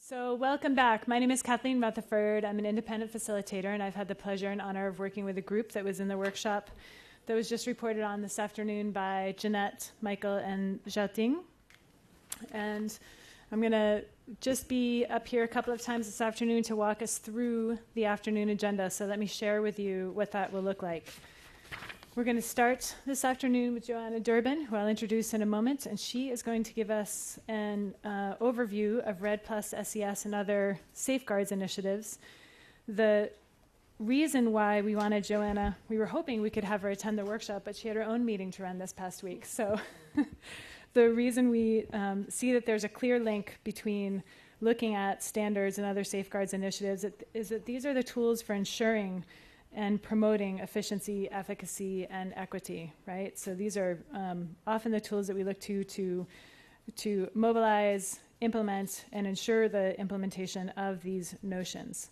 So welcome back. My name is Kathleen Rutherford. I'm an independent facilitator, and I've had the pleasure and honor of working with a group that was in the workshop that was just reported on this afternoon by Jeanette, Michael, and Jating. And I'm going to just be up here a couple of times this afternoon to walk us through the afternoon agenda. So let me share with you what that will look like. We're going to start this afternoon with Joanna Durbin, who I'll introduce in a moment, and she is going to give us an overview of REDD plus SES and other safeguards initiatives. The reason why we wanted Joanna, we were hoping we could have her attend the workshop, but she had her own meeting to run this past week. So the reason we see that there's a clear link between looking at standards and other safeguards initiatives is that these are the tools for ensuring and promoting efficiency, efficacy, and equity, right? So these are often the tools that we look to mobilize, implement, and ensure the implementation of these notions.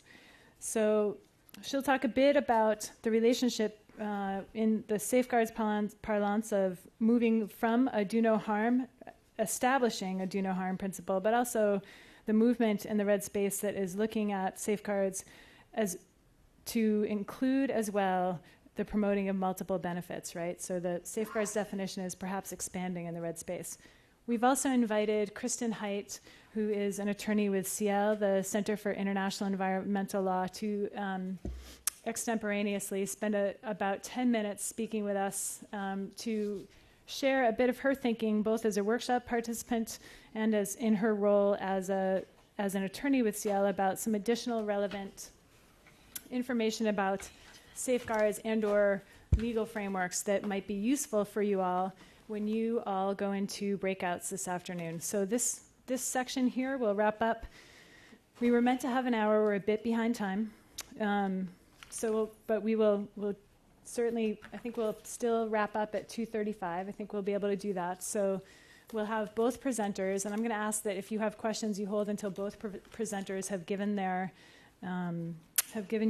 So she'll talk a bit about the relationship in the safeguards parlance of moving from a do no harm, establishing a do no harm principle, but also the movement in the REDD space that is looking at safeguards as to include as well the promoting of multiple benefits, right? So the safeguards definition is perhaps expanding in the REDD space. We've also invited Kristen Haidt, who is an attorney with CIEL, the Center for International Environmental Law, to extemporaneously spend about 10 minutes speaking with us to share a bit of her thinking, both as a workshop participant and as in her role as an attorney with CIEL, about some additional relevant information about safeguards and or legal frameworks that might be useful for you all when you all go into breakouts this afternoon. So this section here will wrap up. We were meant to have an hour. We're a bit behind time. But we'll certainly, I think we'll still wrap up at 2:35. I think we'll be able to do that. So we'll have both presenters, and I'm going to ask that if you have questions, you hold until both presenters have given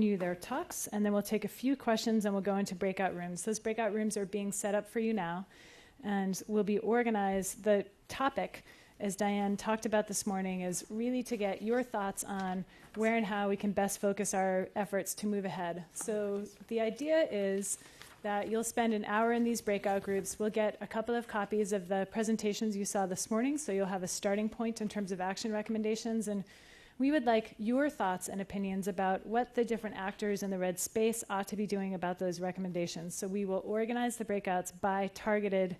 you their talks, and then we'll take a few questions and we'll go into breakout rooms. Those breakout rooms are being set up for you now, and will be organized. The topic, as Diane talked about this morning, is really to get your thoughts on where and how we can best focus our efforts to move ahead. So the idea is that you'll spend an hour in these breakout groups. We'll get a couple of copies of the presentations you saw this morning, so you'll have a starting point in terms of action recommendations, and we would like your thoughts and opinions about what the different actors in the REDD space ought to be doing about those recommendations. So we will organize the breakouts by targeted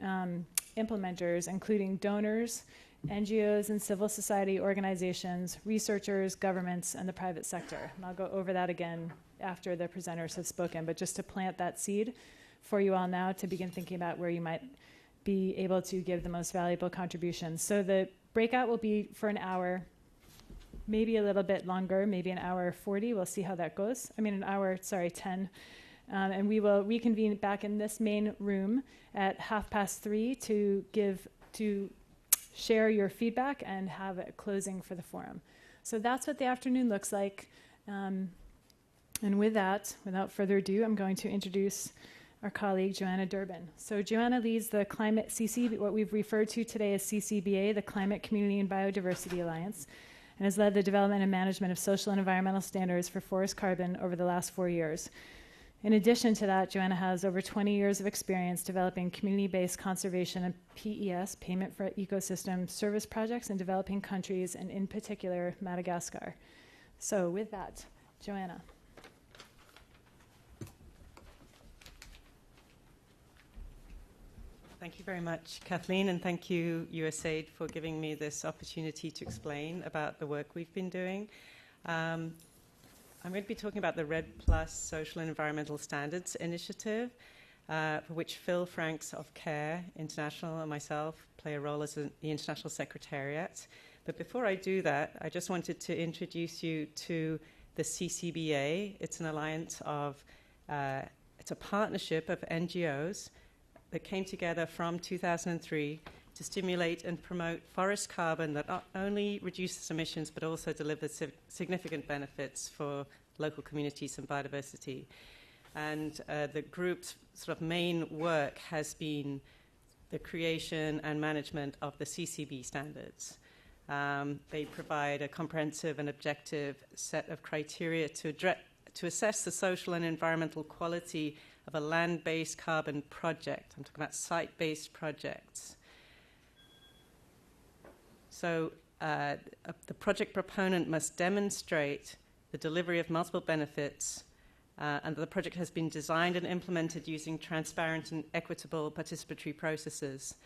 implementers, including donors, NGOs and civil society organizations, researchers, governments, and the private sector. And I'll go over that again after the presenters have spoken, but just to plant that seed for you all now to begin thinking about where you might be able to give the most valuable contributions. So the breakout will be for an hour, maybe a little bit longer, maybe an hour 40. We'll see how that goes. 10. And we will reconvene back in this main room at 3:30 to share your feedback and have a closing for the forum. So that's what the afternoon looks like. And with that, without further ado, I'm going to introduce our colleague, Joanna Durbin. So Joanna leads the Climate CC, what we've referred to today as CCBA, the Climate, Community, and Biodiversity Alliance, and has led the development and management of social and environmental standards for forest carbon over the last 4 years. In addition to that, Joanna has over 20 years of experience developing community-based conservation and PES, Payment for Ecosystem, service projects in developing countries, and in particular, Madagascar. So with that, Joanna. Thank you very much, Kathleen, and thank you, USAID, for giving me this opportunity to explain about the work we've been doing. I'm going to be talking about the REDD Plus Social and Environmental Standards Initiative, for which Phil Franks of CARE International and myself play a role as the International Secretariat. But before I do that, I just wanted to introduce you to the CCBA. It's an alliance of, it's a partnership of NGOs that came together from 2003 to stimulate and promote forest carbon that not only reduces emissions but also delivers significant benefits for local communities and biodiversity. And the group's sort of main work has been the creation and management of the CCB standards. They provide a comprehensive and objective set of criteria to assess the social and environmental quality of a land-based carbon project. I'm talking about site-based projects. So the project proponent must demonstrate the delivery of multiple benefits, and the project has been designed and implemented using transparent and equitable participatory processes.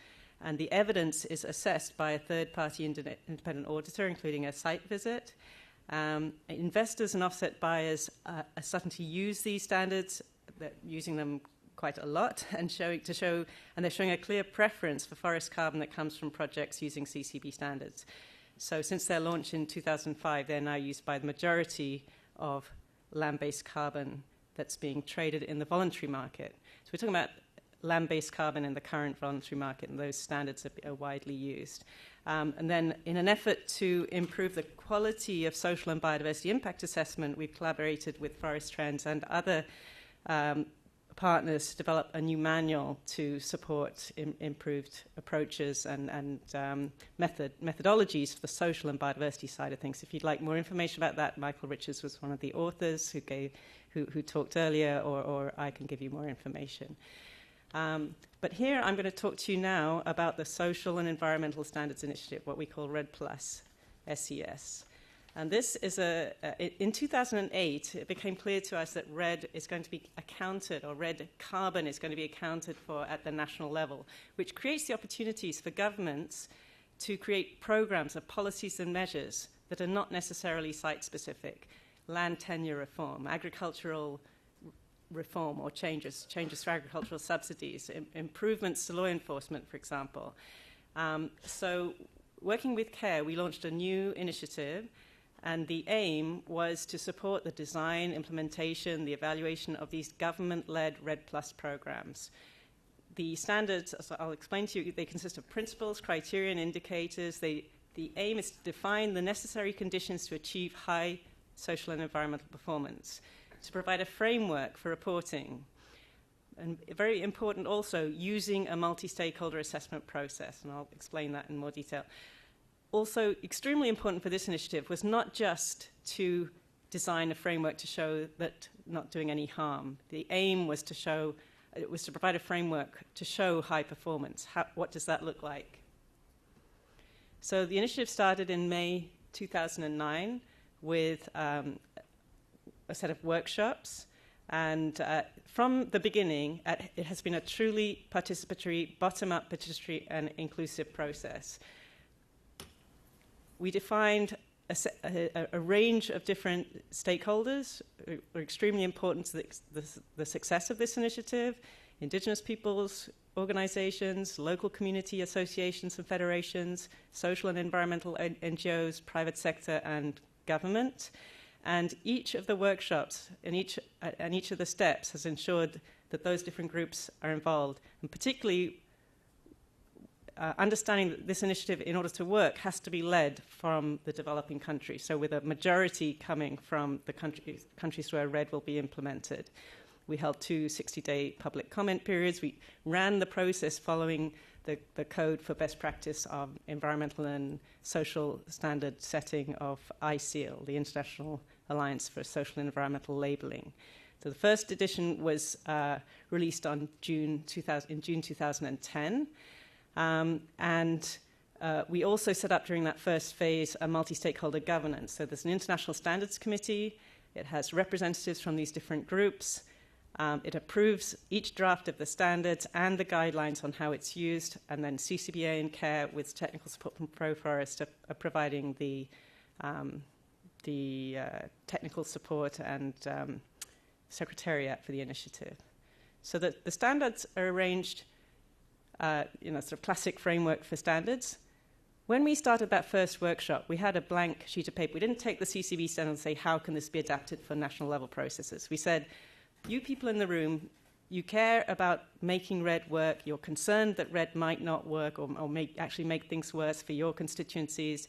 And the evidence is assessed by a third-party independent auditor, including a site visit. Investors and offset buyers are starting to use these standards. They're using them quite a lot, and they're showing a clear preference for forest carbon that comes from projects using CCB standards. So since their launch in 2005, they're now used by the majority of land-based carbon that's being traded in the voluntary market. So we're talking about land-based carbon in the current voluntary market, and those standards are widely used. And then in an effort to improve the quality of social and biodiversity impact assessment, we've collaborated with Forest Trends and other partners to develop a new manual to support improved approaches and methodologies for the social and biodiversity side of things. If you'd like more information about that, Michael Richards was one of the authors who talked earlier, or I can give you more information. But here I'm going to talk to you now about the Social and Environmental Standards Initiative, what we call REDD+, SES. And this is in 2008, it became clear to us that REDD is going to be accounted, or REDD carbon is going to be accounted for at the national level, which creates the opportunities for governments to create programs of policies and measures that are not necessarily site-specific. Land tenure reform, agricultural reform or changes for agricultural subsidies, improvements to law enforcement, for example. So working with CARE, we launched a new initiative, and the aim was to support the design, implementation, the evaluation of these government-led REDD+ programs. The standards, as I'll explain to you, they consist of principles, criteria, and indicators. The aim is to define the necessary conditions to achieve high social and environmental performance, to provide a framework for reporting, and very important also, using a multi-stakeholder assessment process, and I'll explain that in more detail. Also, extremely important for this initiative was not just to design a framework to show that not doing any harm. The aim was to provide a framework to show high performance. What does that look like? So the initiative started in May 2009 with a set of workshops, and from the beginning, it has been a truly participatory, bottom-up participatory and inclusive process. We defined a range of different stakeholders who are extremely important to the success of this initiative: Indigenous peoples, organizations, local community associations and federations, social and environmental NGOs, private sector, and government. And each of the workshops and each of the steps has ensured that those different groups are involved, and particularly understanding that this initiative, in order to work, has to be led from the developing countries, so with a majority coming from the countries where REDD will be implemented. We held 2 60-day public comment periods. We ran the process following the code for best practice of environmental and social standard setting of ISEAL, the International Alliance for Social and Environmental Labeling. So the first edition was released in June 2010. We also set up during that first phase a multi-stakeholder governance. So there's an International Standards Committee. It has representatives from these different groups. It approves each draft of the standards and the guidelines on how it's used, and then CCBA and CARE, with technical support from ProForest, are providing the technical support and secretariat for the initiative. So that the standards are arranged, sort of classic framework for standards. When we started that first workshop, we had a blank sheet of paper. We didn't take the CCB standard and say, how can this be adapted for national level processes? We said, you people in the room, you care about making REDD work, you're concerned that REDD might not work or actually make things worse for your constituencies.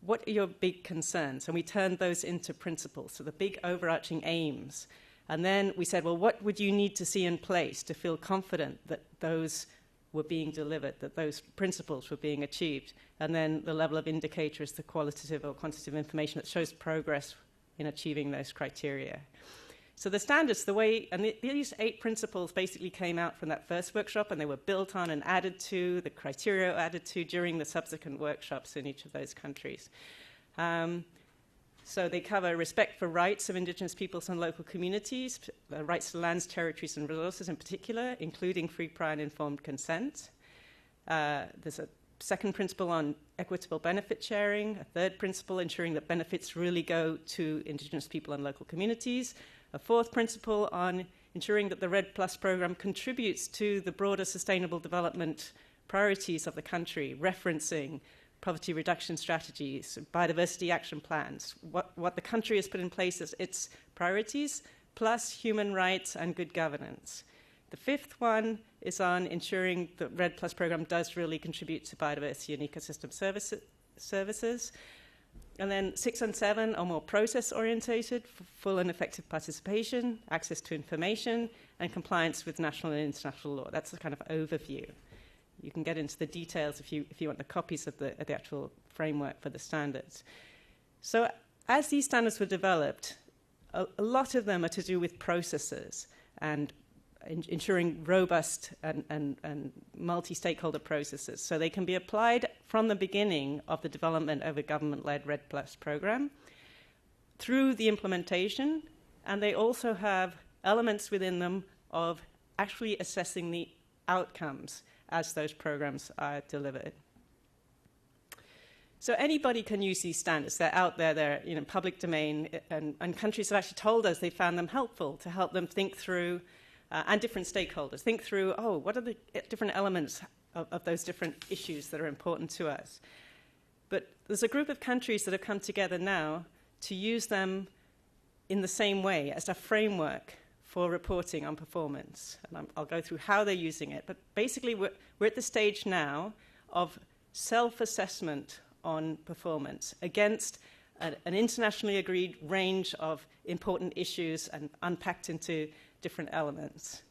What are your big concerns? And we turned those into principles, so the big overarching aims. And then we said, well, what would you need to see in place to feel confident that those were being delivered, that those principles were being achieved. And then the level of indicator is the qualitative or quantitative information that shows progress in achieving those criteria. So the standards, the way, and these 8 principles basically came out from that first workshop, and they were built on and added to, the criteria added to during the subsequent workshops in each of those countries. So they cover respect for rights of Indigenous peoples and local communities, rights to lands, territories, and resources in particular, including free, prior, and informed consent. There's a second principle on equitable benefit sharing, a third principle ensuring that benefits really go to Indigenous people and local communities, a fourth principle on ensuring that the REDD Plus program contributes to the broader sustainable development priorities of the country, referencing poverty reduction strategies, biodiversity action plans, what the country has put in place as its priorities, plus human rights and good governance. The fifth one is on ensuring that REDD Plus program does really contribute to biodiversity and ecosystem services. And then 6 and 7 are more process-orientated, full and effective participation, access to information, and compliance with national and international law. That's a kind of overview. You can get into the details if you want the copies of the actual framework for the standards. So as these standards were developed, a lot of them are to do with processes and ensuring robust and multi-stakeholder processes. So they can be applied from the beginning of the development of a government-led REDD Plus program through the implementation, and they also have elements within them of actually assessing the outcomes as those programs are delivered. So anybody can use these standards. They're out there, they're public domain, and countries have actually told us they found them helpful to help them think through, and different stakeholders, think through, what are the different elements of those different issues that are important to us. But there's a group of countries that have come together now to use them in the same way as a framework for reporting on performance. And I'll go through how they're using it. But basically, we're at the stage now of self-assessment on performance against an internationally agreed range of important issues and unpacked into different elements.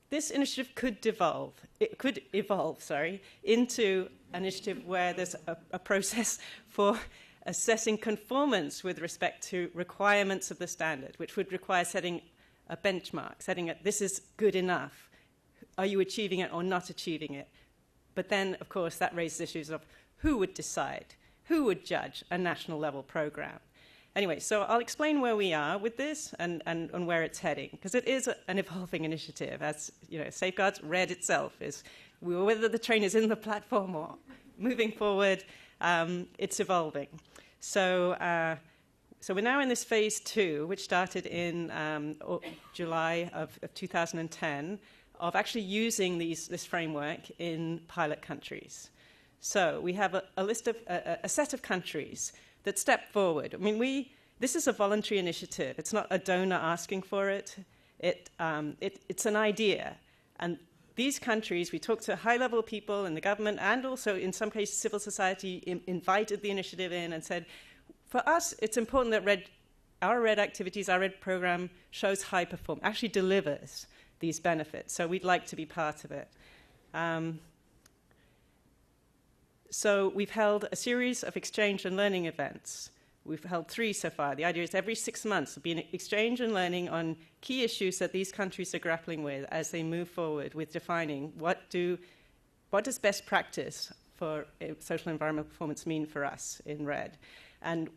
This initiative could evolve into an initiative where there's a process for assessing conformance with respect to requirements of the standard, which would require setting a benchmark, this is good enough. Are you achieving it or not achieving it? But then, of course, that raises issues of who would decide, who would judge a national level program. Anyway, so I'll explain where we are with this and where it's heading, because it is an evolving initiative. As Safeguards REDD itself is, whether the train is in the platform or moving forward, it's evolving. So we're now in this phase 2, which started in July of 2010, of actually using this framework in pilot countries. So we have a list of a set of countries that step forward. I mean, this is a voluntary initiative. It's not a donor asking for it. It's an idea. And these countries, we talked to high-level people in the government and also, in some cases, civil society invited the initiative in and said, for us, it's important that our REDD activities, our REDD program shows high performance, actually delivers these benefits. So we'd like to be part of it. So we've held a series of exchange and learning events. We've held 3 so far. The idea is every 6 months there'll be an exchange and learning on key issues that these countries are grappling with as they move forward with defining what does best practice for social and environmental performance mean for us in REDD. And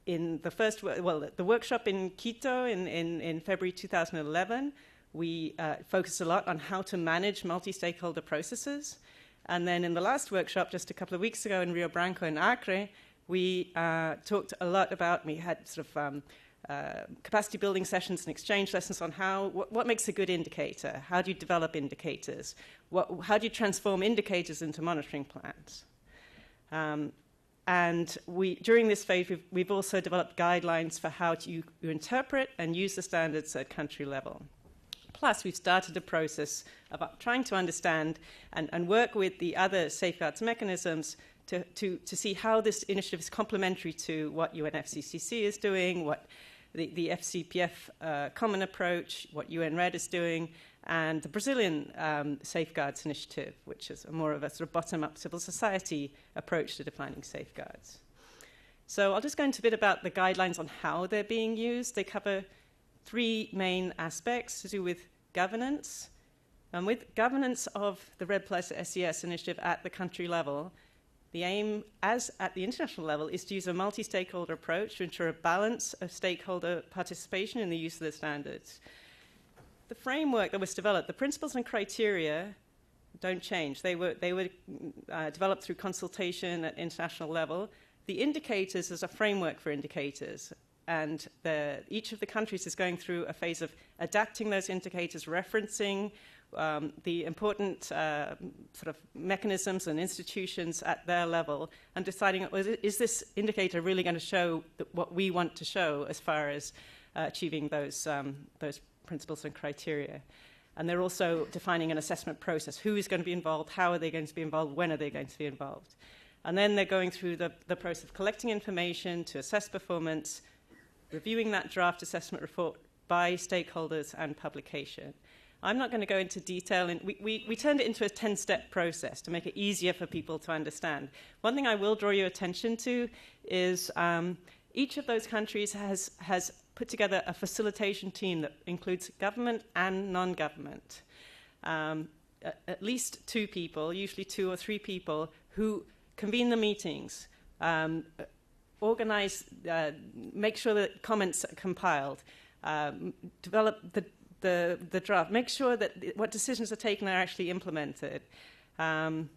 in the workshop in Quito in February 2011, we focused a lot on how to manage multi-stakeholder processes. And then in the last workshop, just a couple of weeks ago in Rio Branco and Acre, we talked a lot about, we had sort of capacity building sessions and exchange lessons on what makes a good indicator? How do you develop indicators? How do you transform indicators into monitoring plans? And during this phase, we've also developed guidelines for how you interpret and use the standards at country level. Plus, we've started a process of trying to understand and work with the other safeguards mechanisms to see how this initiative is complementary to what UNFCCC is doing, what the FCPF common approach, what UN REDD is doing, and the Brazilian Safeguards Initiative, which is more of a sort of bottom-up civil society approach to defining safeguards. So I'll just go into a bit about the guidelines on how they're being used. They cover three main aspects to do with governance. And with governance of the REDD plus SES initiative at the country level, the aim, as at the international level, is to use a multi-stakeholder approach to ensure a balance of stakeholder participation in the use of the standards. The framework that was developed, the principles and criteria don't change. They were developed through consultation at international level. The indicators is a framework for indicators, and each of the countries is going through a phase of adapting those indicators, referencing the important sort of mechanisms and institutions at their level, and deciding, is this indicator really going to show what we want to show as far as achieving those principles and criteria. And they're also defining an assessment process. Who is going to be involved? How are they going to be involved? When are they going to be involved? And then they're going through the process of collecting information to assess performance, reviewing that draft assessment report by stakeholders and publication. I'm not going to go into detail. We turned it into a 10-step process to make it easier for people to understand. One thing I will draw your attention to is each of those countries has put together a facilitation team that includes government and non-government. At least two people, usually 2 or 3 people, who convene the meetings, organize, make sure that comments are compiled, develop the draft, make sure that what decisions are taken are actually implemented. And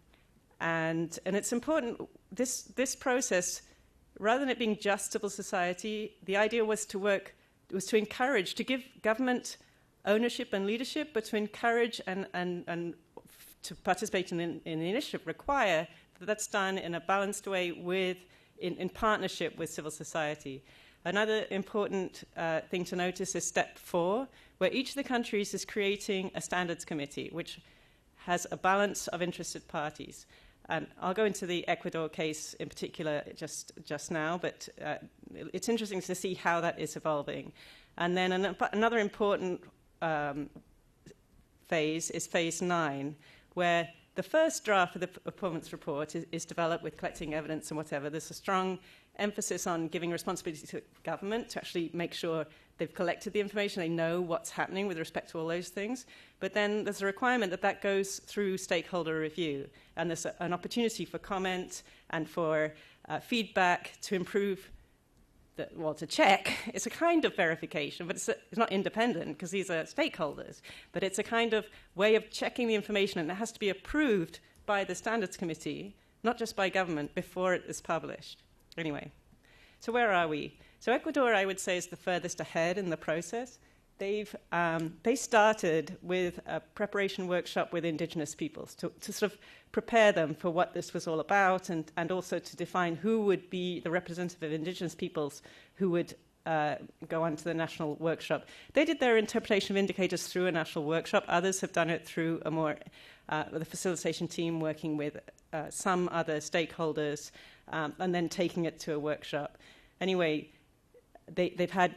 it's important, this process, rather than it being just civil society, the idea was to encourage, to give government ownership and leadership, but to encourage and to participate in the initiative require that that's done in a balanced way in partnership with civil society. Another important thing to notice is step 4, where each of the countries is creating a standards committee, which has a balance of interested parties. And I'll go into the Ecuador case in particular just now, but it's interesting to see how that is evolving. And then another important phase is phase 9, where the first draft of the performance report is developed with collecting evidence and whatever. There's a strong emphasis on giving responsibility to government to actually make sure they've collected the information, they know what's happening with respect to all those things. But then there's a requirement that goes through stakeholder review, and there's an opportunity for comment and for feedback to improve, to check. It's a kind of verification, but it's not independent because these are stakeholders. But it's a kind of way of checking the information, and it has to be approved by the standards committee, not just by government, before it is published. Anyway, so where are we? So Ecuador, I would say, is the furthest ahead in the process. They started with a preparation workshop with indigenous peoples to sort of prepare them for what this was all about, and also to define who would be the representative of indigenous peoples who would go on to the national workshop. They did their interpretation of indicators through a national workshop. Others have done it through a more the facilitation team working with some other stakeholders, and then taking it to a workshop. Anyway, they had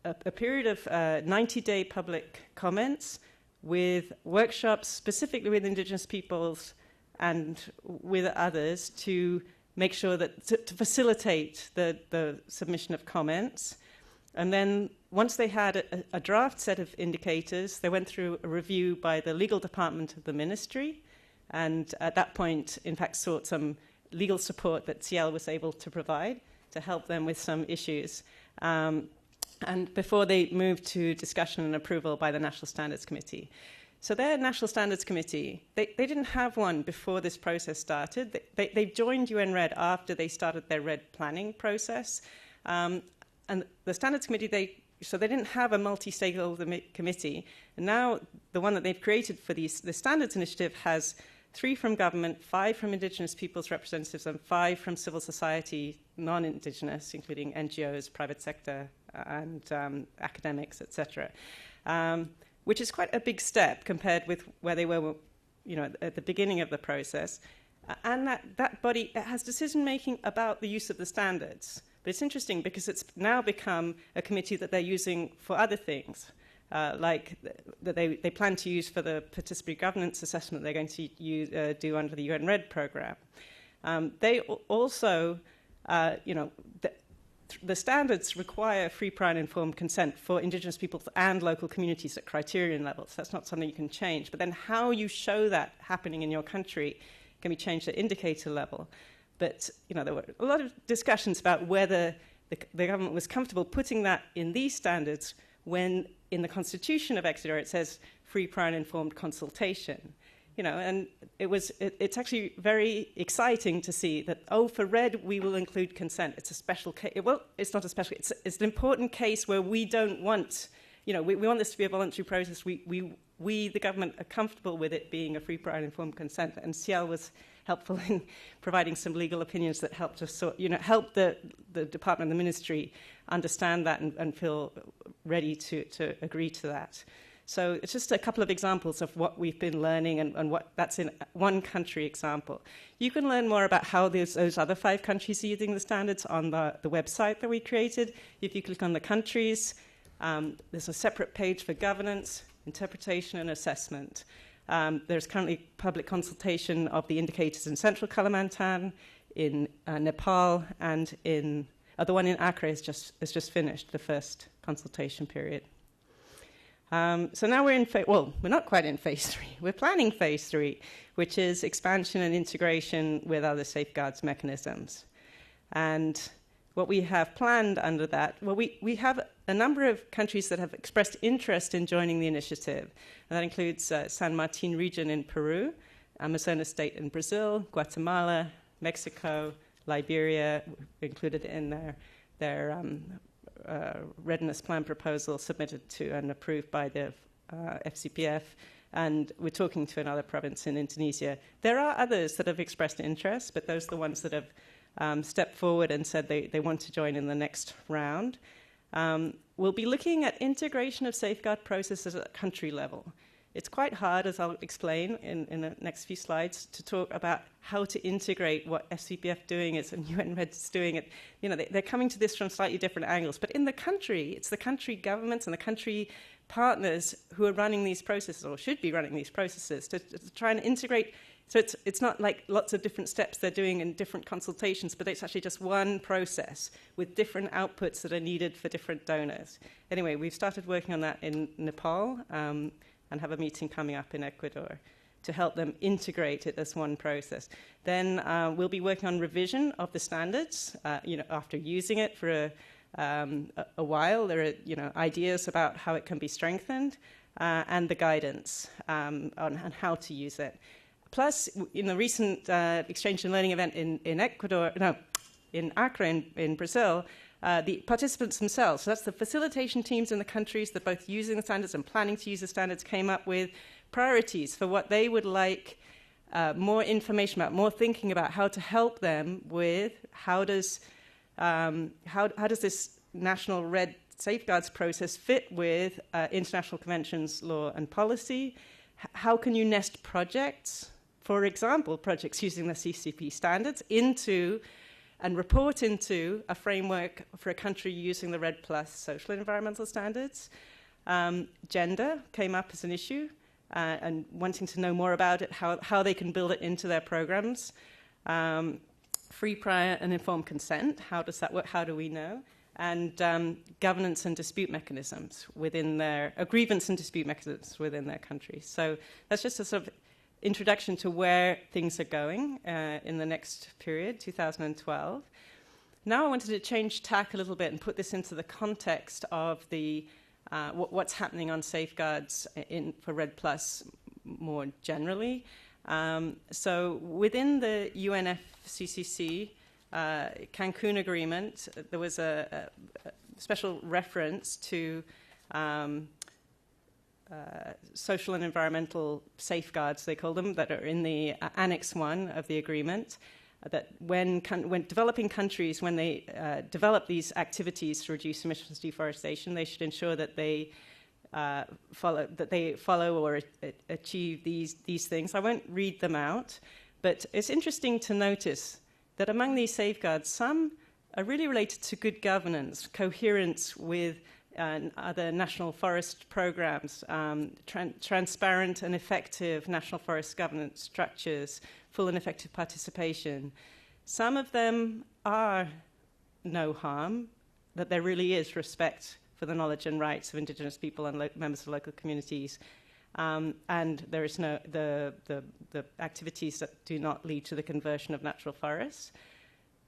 a period of 90-day public comments with workshops specifically with indigenous peoples and with others to make sure that to facilitate the submission of comments. And then once they had a draft set of indicators, they went through a review by the legal department of the ministry, and at that point, in fact, sought some legal support that CL was able to provide to help them with some issues. And before they moved to discussion and approval by the National Standards Committee. So their National Standards Committee, they didn't have one before this process started. They joined UN REDD after they started their REDD planning process. And the Standards Committee, they didn't have a multi-stakeholder committee. And now the one that they've created for the Standards Initiative has 3 from government, 5 from Indigenous peoples representatives, and 5 from civil society, non-Indigenous, including NGOs, private sector, and academics, etc., which is quite a big step compared with where they were, at the beginning of the process. And that body has decision-making about the use of the standards. But it's interesting because it's now become a committee that they're using for other things. that they plan to use for the participatory governance assessment they're going to do under the UN REDD program. They also, the standards require free, prior, and informed consent for Indigenous peoples and local communities at criterion levels. That's not something you can change. But then how you show that happening in your country can be changed at indicator level. But there were a lot of discussions about whether the government was comfortable putting that in these standards when in the Constitution of Ecuador it says free, prior, and informed consultation. And it's actually very exciting to see that, for REDD, we will include consent. It's a special case. Well, it's not a special case. It's an important case where we don't want, we want this to be a voluntary process. We, the government, are comfortable with it being a free, prior, and informed consent. And Ciel was helpful in providing some legal opinions that helped us help the department and the ministry understand that and feel ready to agree to that. So it's just a couple of examples of what we've been learning and what that's in one country example. You can learn more about how those other 5 countries are using the standards on the website that we created. If you click on the countries, there's a separate page for governance, interpretation, and assessment. There's currently public consultation of the indicators in Central Kalimantan, in Nepal, and in the one in Accra is just finished, the first consultation period. So now we're in we're not quite in phase 3. We're planning phase 3, which is expansion and integration with other safeguards mechanisms. And what we have planned under that, we have a number of countries that have expressed interest in joining the initiative. And that includes San Martin region in Peru, Amazonas state in Brazil, Guatemala, Mexico, Liberia, included in their readiness plan proposal submitted to and approved by the FCPF, and we're talking to another province in Indonesia. There are others that have expressed interest, but those are the ones that have stepped forward and said they want to join in the next round. We'll be looking at integration of safeguard processes at country level. It's quite hard, as I'll explain in the next few slides, to talk about how to integrate what FCPF doing is and UN REDD is doing it. They're coming to this from slightly different angles. But in the country, it's the country governments and the country partners who are running these processes, or should be running these processes, to try and integrate. So it's not like lots of different steps they're doing in different consultations, but it's actually just one process with different outputs that are needed for different donors. Anyway, we've started working on that in Nepal, and have a meeting coming up in Ecuador to help them integrate it as one process. Then we'll be working on revision of the standards. After using it for a while, there are ideas about how it can be strengthened, and the guidance on how to use it. Plus, in the recent exchange and learning event in Accra in Brazil, the participants themselves, so that's the facilitation teams in the countries that both using the standards and planning to use the standards, came up with priorities for what they would like more information about, more thinking about how to help them with how does this national REDD safeguards process fit with international conventions, law and policy. How can you nest projects, for example, projects using the CCP standards, into and report into a framework for a country using the REDD Plus social and environmental standards. Gender came up as an issue, and wanting to know more about it, how they can build it into their programs. Free, prior, and informed consent, how does that work? How do we know? And governance and dispute mechanisms within their, grievance and dispute mechanisms within their countries. So that's just a sort of introduction to where things are going in the next period, 2012. Now I wanted to change tack a little bit and put this into the context of the what's happening on safeguards for REDD Plus more generally. So within the UNFCCC Cancun Agreement, there was a special reference to social and environmental safeguards, they call them, that are in the Annex 1 of the agreement, that when developing countries, when they develop these activities to reduce emissions deforestation, they should ensure that they follow or achieve these things. I won't read them out, but it's interesting to notice that among these safeguards, some are really related to good governance, coherence with and other national forest programs, transparent and effective national forest governance structures, full and effective participation. Some of them are no harm, that there really is respect for the knowledge and rights of Indigenous people and members of local communities. And there is no the activities that do not lead to the conversion of natural forests.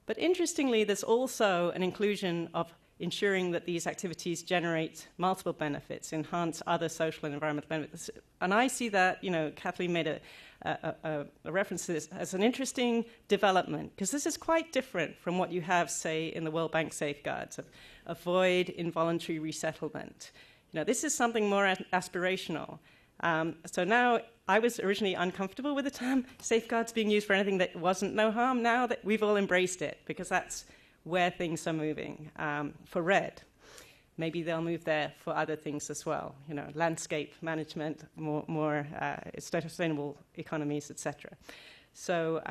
But interestingly, there's also an inclusion of ensuring that these activities generate multiple benefits, enhance other social and environmental benefits. And I see that, Kathleen made a reference to this as an interesting development, because this is quite different from what you have, say, in the World Bank safeguards of avoid involuntary resettlement. This is something more aspirational. So now, I was originally uncomfortable with the term safeguards being used for anything that wasn't no harm. Now that we've all embraced it, because that's where things are moving for REDD. Maybe they'll move there for other things as well, landscape management, more sustainable economies, etc. So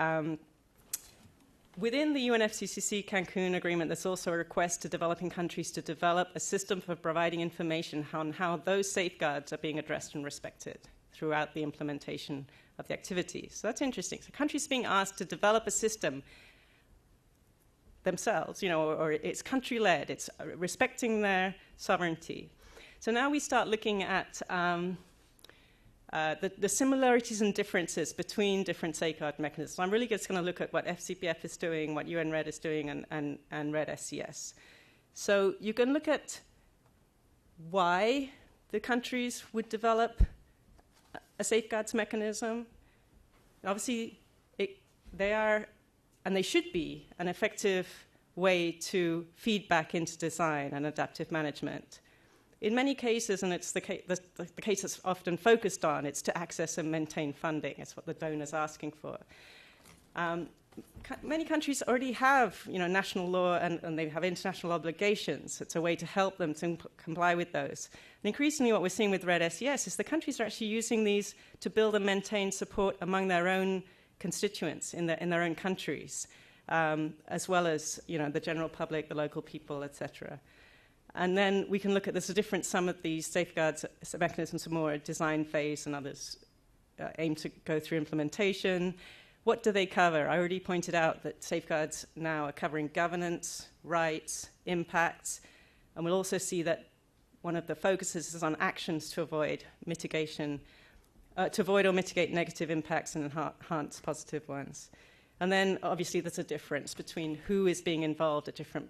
within the UNFCCC Cancun Agreement, there's also a request to developing countries to develop a system for providing information on how those safeguards are being addressed and respected throughout the implementation of the activities. So that's interesting. So countries are being asked to develop a system themselves, or it's country-led, it's respecting their sovereignty. So now we start looking at the similarities and differences between different safeguard mechanisms. I'm really just going to look at what FCPF is doing, what UN REDD is doing, and REDD SCS. So you can look at why the countries would develop a safeguards mechanism. Obviously, they are, and they should be, an effective way to feed back into design and adaptive management. In many cases, and it's the case that's often focused on, it's to access and maintain funding. It's what the donor's asking for. Many countries already have, national law and they have international obligations. It's a way to help them to comply with those. And increasingly, what we're seeing with REDD SCS is the countries are actually using these to build and maintain support among their own constituents in their own countries, as well as the general public, the local people, etc. And then we can look at some of these safeguards mechanisms are more design phase, and others aim to go through implementation. What do they cover? I already pointed out that safeguards now are covering governance, rights, impacts, and we'll also see that one of the focuses is on actions to avoid mitigation, to avoid or mitigate negative impacts and enhance positive ones. And then, obviously, there's a difference between who is being involved at different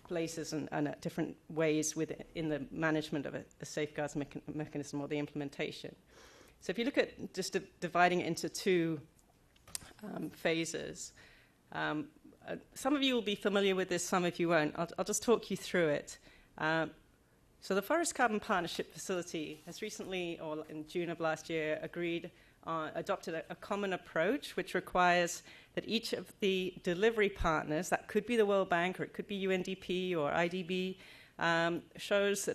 places and at different ways in the management of a safeguards mechanism or the implementation. So if you look at just dividing it into two phases, some of you will be familiar with this, some of you won't. I'll just talk you through it. So the Forest Carbon Partnership Facility has recently, or in June of last year, adopted a common approach which requires that each of the delivery partners, that could be the World Bank or it could be UNDP or IDB, shows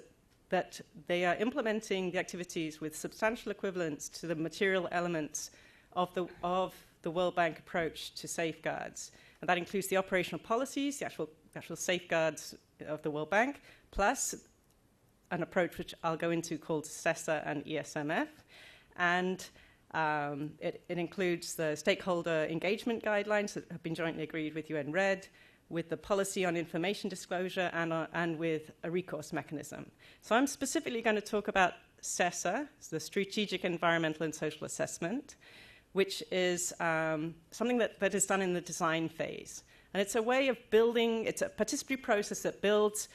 that they are implementing the activities with substantial equivalence to the material elements of the World Bank approach to safeguards. And that includes the operational policies, the actual safeguards of the World Bank, plus an approach which I'll go into called CESA and ESMF. And it includes the stakeholder engagement guidelines that have been jointly agreed with UN REDD, with the policy on information disclosure, and with a recourse mechanism. So I'm specifically going to talk about CESA, the Strategic Environmental and Social Assessment, which is something that is done in the design phase. And it's a way of building, it's a participatory process that builds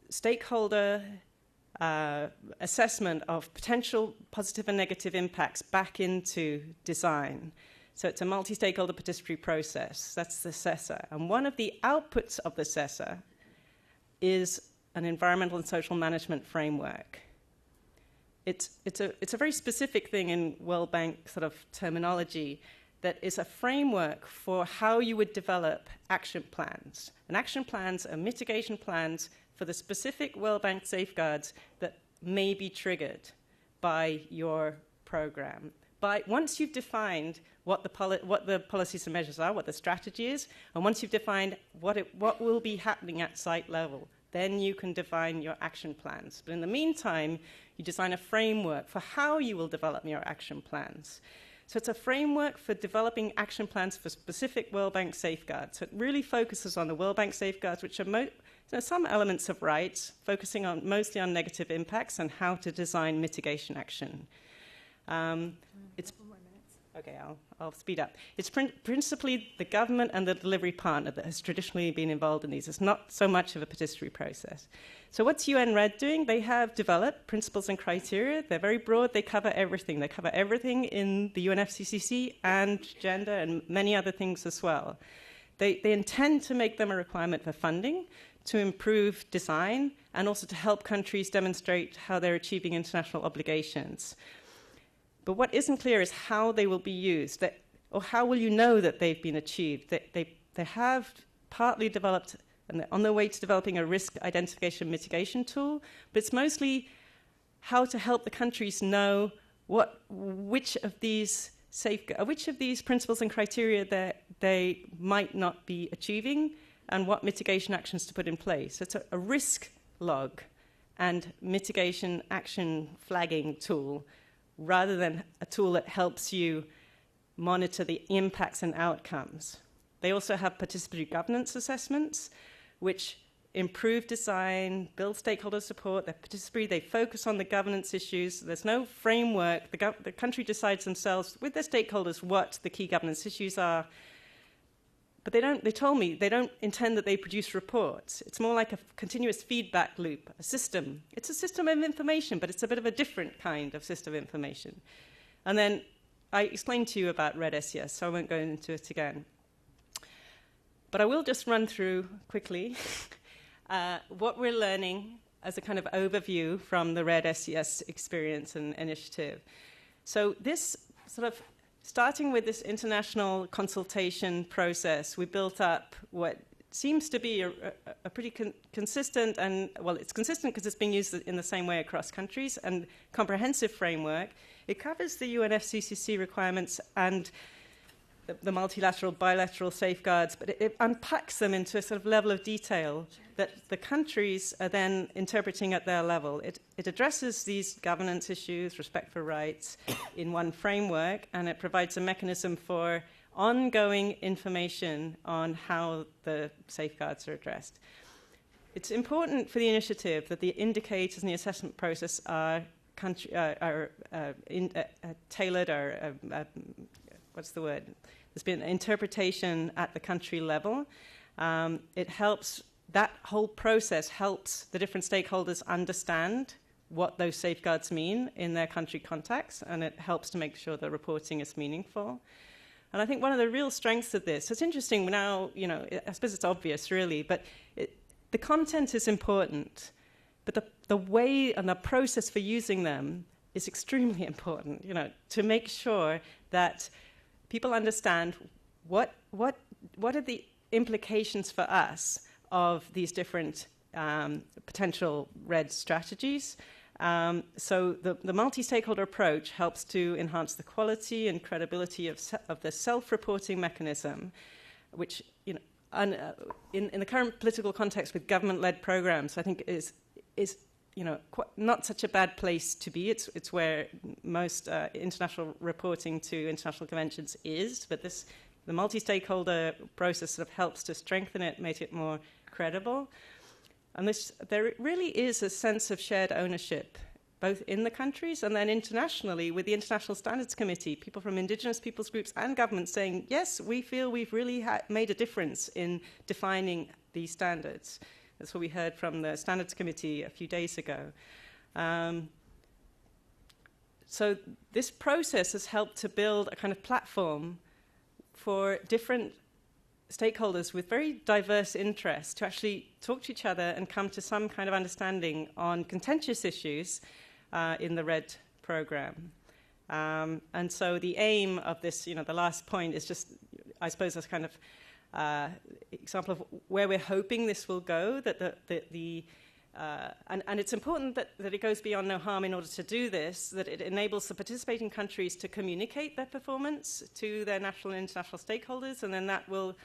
stakeholder assessment of potential positive and negative impacts back into design. So it's a multi-stakeholder participatory process. That's the CESA. And one of the outputs of the CESA is an environmental and social management framework. It's a very specific thing in World Bank sort of terminology that is a framework for how you would develop action plans. And action plans are mitigation plans for the specific World Bank safeguards that may be triggered by your program, once you've defined what the policies and measures are, what the strategy is, and once you've defined what will be happening at site level, then you can define your action plans. But in the meantime, you design a framework for how you will develop your action plans. So it's a framework for developing action plans for specific World Bank safeguards. So it really focuses on the World Bank safeguards, which are some elements of rights, focusing mostly on negative impacts and how to design mitigation action. Okay, I'll speed up. It's principally the government and the delivery partner that has traditionally been involved in these. It's not so much of a participatory process. So what's UN REDD doing? They have developed principles and criteria. They're very broad. They cover everything. They cover everything in the UNFCCC and gender and many other things as well. They intend to make them a requirement for funding, to improve design, and also to help countries demonstrate how they're achieving international obligations. But what isn't clear is how they will be used, or how will you know that they've been achieved. They have partly developed, and they're on their way to developing a risk identification mitigation tool, but it's mostly how to help the countries know which of these principles and criteria that they might not be achieving, and what mitigation actions to put in place. So it's a risk log and mitigation action flagging tool, rather than a tool that helps you monitor the impacts and outcomes. They also have participatory governance assessments, which improve design, build stakeholder support. They're participatory. They focus on the governance issues. There's no framework. The country decides themselves with their stakeholders what the key governance issues are. But they told me they don't intend that they produce reports. It's more like a continuous feedback loop, a system. It's a system of information, but it's a bit of a different kind of system of information. And then I explained to you about REDD SES, so I won't go into it again. But I will just run through quickly what we're learning as a kind of overview from the REDD SES experience and initiative. So this sort of starting with this international consultation process, we built up what seems to be a pretty consistent and, well, it's consistent because it's being used in the same way across countries, and comprehensive framework. It covers the UNFCCC requirements and the multilateral, bilateral safeguards, but it unpacks them into a sort of level of detail that the countries are then interpreting at their level. It addresses these governance issues, respect for rights, in one framework, and it provides a mechanism for ongoing information on how the safeguards are addressed. It's important for the initiative that the indicators in the assessment process are tailored, or what's the word? There's been interpretation at the country level. That whole process helps the different stakeholders understand what those safeguards mean in their country context, and it helps to make sure the reporting is meaningful. And I think one of the real strengths of this, it's interesting now, I suppose it's obvious really, but the content is important, but the way and the process for using them is extremely important, to make sure that people understand what are the implications for us of these different potential REDD strategies. So the multi-stakeholder approach helps to enhance the quality and credibility of the self-reporting mechanism, which in the current political context with government-led programs, I think is not such a bad place to be. It's where most international reporting to international conventions is, but the multi-stakeholder process sort of helps to strengthen it, make it more credible. And there really is a sense of shared ownership, both in the countries and then internationally with the International Standards Committee, people from indigenous peoples groups and governments saying, yes, we feel we've really made a difference in defining these standards. That's what we heard from the Standards Committee a few days ago. So this process has helped to build a kind of platform for different stakeholders with very diverse interests to actually talk to each other and come to some kind of understanding on contentious issues in the REDD program. And so the aim of this, the last point is just, I suppose, a kind of example of where we're hoping this will go, that the and it's important that it goes beyond no harm in order to do this, that it enables the participating countries to communicate their performance to their national and international stakeholders, and then that will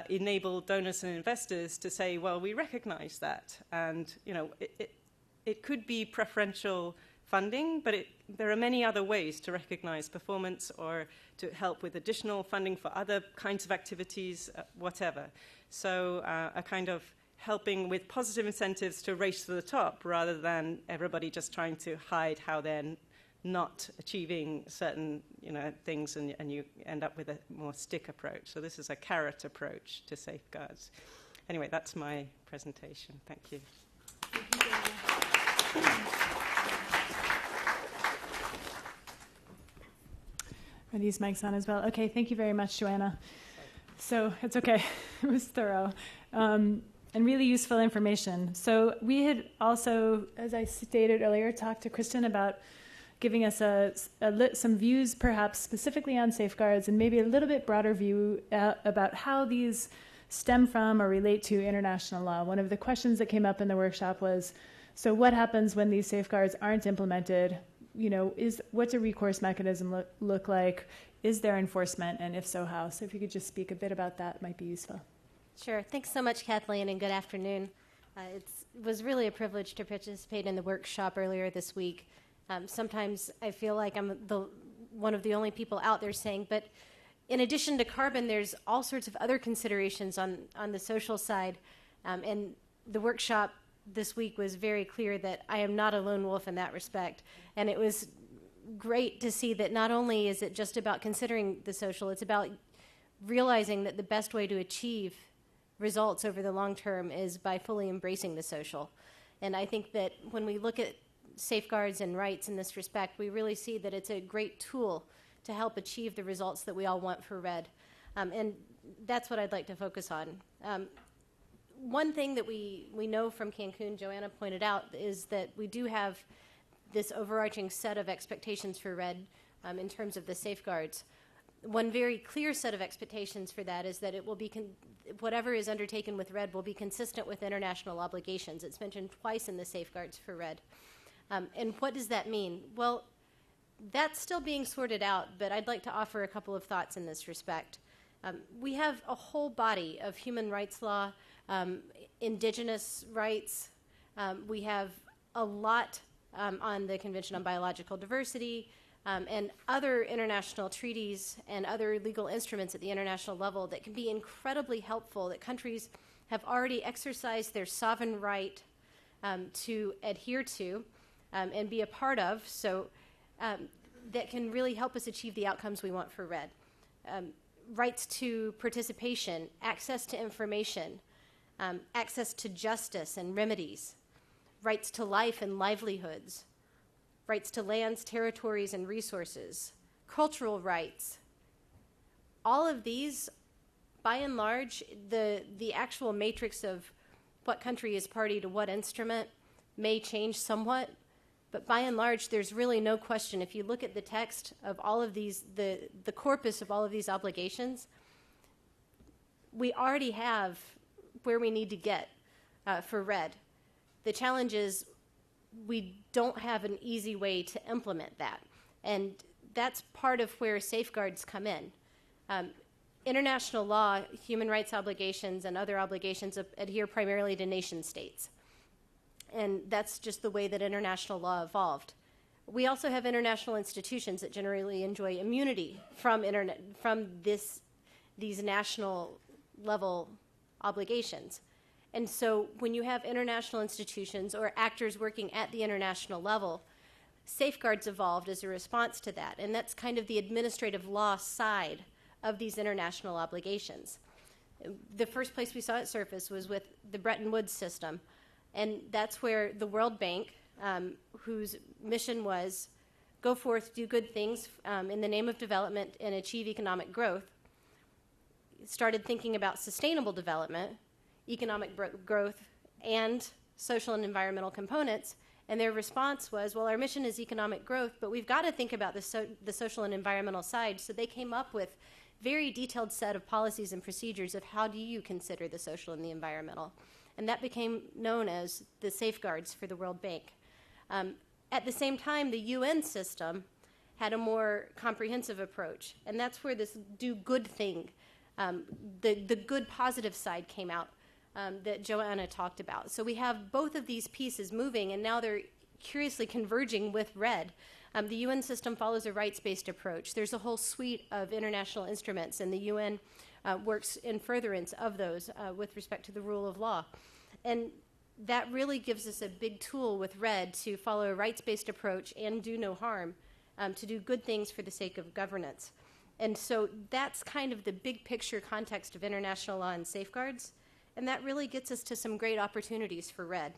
enable donors and investors to say, well, we recognize that. And, you know, it could be preferential funding, but there are many other ways to recognize performance or to help with additional funding for other kinds of activities, whatever. So a kind of helping with positive incentives to race to the top rather than everybody just trying to hide how they're not achieving certain, you know, things, and you end up with a more stick approach. So this is a carrot approach to safeguards. Anyway, that's my presentation. Thank you. Are these mics on as well? Okay, thank you very much, Joanna. So it's okay. It was thorough and really useful information. So we had also, as I stated earlier, talked to Kristen about giving us some views, perhaps specifically on safeguards, and maybe a little bit broader view about how these stem from or relate to international law. One of the questions that came up in the workshop was, so what happens when these safeguards aren't implemented? You know, what's a recourse mechanism look like? Is there enforcement, and if so, how? So if you could just speak a bit about that, might be useful. Sure. Thanks so much, Kathleen, and good afternoon. It was really a privilege to participate in the workshop earlier this week. Sometimes I feel like I'm one of the only people out there saying, but in addition to carbon, there's all sorts of other considerations on the social side. And the workshop this week was very clear that I am not a lone wolf in that respect. And it was great to see that not only is it just about considering the social, it's about realizing that the best way to achieve results over the long term is by fully embracing the social. And I think that when we look at safeguards and rights in this respect, we really see that it's a great tool to help achieve the results that we all want for REDD. And that's what I'd like to focus on. One thing that we know from Cancun, Joanna pointed out, is that we do have this overarching set of expectations for REDD in terms of the safeguards. One very clear set of expectations for that is that it will be whatever is undertaken with REDD will be consistent with international obligations. It's mentioned twice in the safeguards for REDD. And what does that mean? Well, that's still being sorted out, but I'd like to offer a couple of thoughts in this respect. We have a whole body of human rights law, indigenous rights. We have a lot on the Convention on Biological Diversity and other international treaties and other legal instruments at the international level that can be incredibly helpful, that countries have already exercised their sovereign right to adhere to and be a part of, so that can really help us achieve the outcomes we want for REDD. Rights to participation, access to information, access to justice and remedies, rights to life and livelihoods, rights to lands, territories, and resources, cultural rights. All of these, by and large, the actual matrix of what country is party to what instrument may change somewhat, but by and large, there's really no question. If you look at the text of all of these, the corpus of all of these obligations, we already have where we need to get for REDD. The challenge is we don't have an easy way to implement that. And that's part of where safeguards come in. International law, human rights obligations, and other obligations adhere primarily to nation states. And that's just the way that international law evolved. We also have international institutions that generally enjoy immunity from these national level obligations. And so when you have international institutions or actors working at the international level, safeguards evolved as a response to that. And that's kind of the administrative law side of these international obligations. The first place we saw it surface was with the Bretton Woods system. And that's where the World Bank, whose mission was go forth, do good things in the name of development and achieve economic growth, started thinking about sustainable development, economic growth, and social and environmental components. And their response was, well, our mission is economic growth, but we've got to think about the social and environmental side. So they came up with very detailed set of policies and procedures of how do you consider the social and the environmental. and that became known as the safeguards for the World Bank. At the same time, the UN system had a more comprehensive approach, and that's where this do good thing, the good positive side came out that Joanna talked about. So we have both of these pieces moving, and now they're curiously converging with REDD. The UN system follows a rights-based approach. There's a whole suite of international instruments, and the UN works in furtherance of those with respect to the rule of law. And that really gives us a big tool with REDD to follow a rights-based approach and do no harm, to do good things for the sake of governance. And so that's kind of the big picture context of international law and safeguards, and that really gets us to some great opportunities for REDD.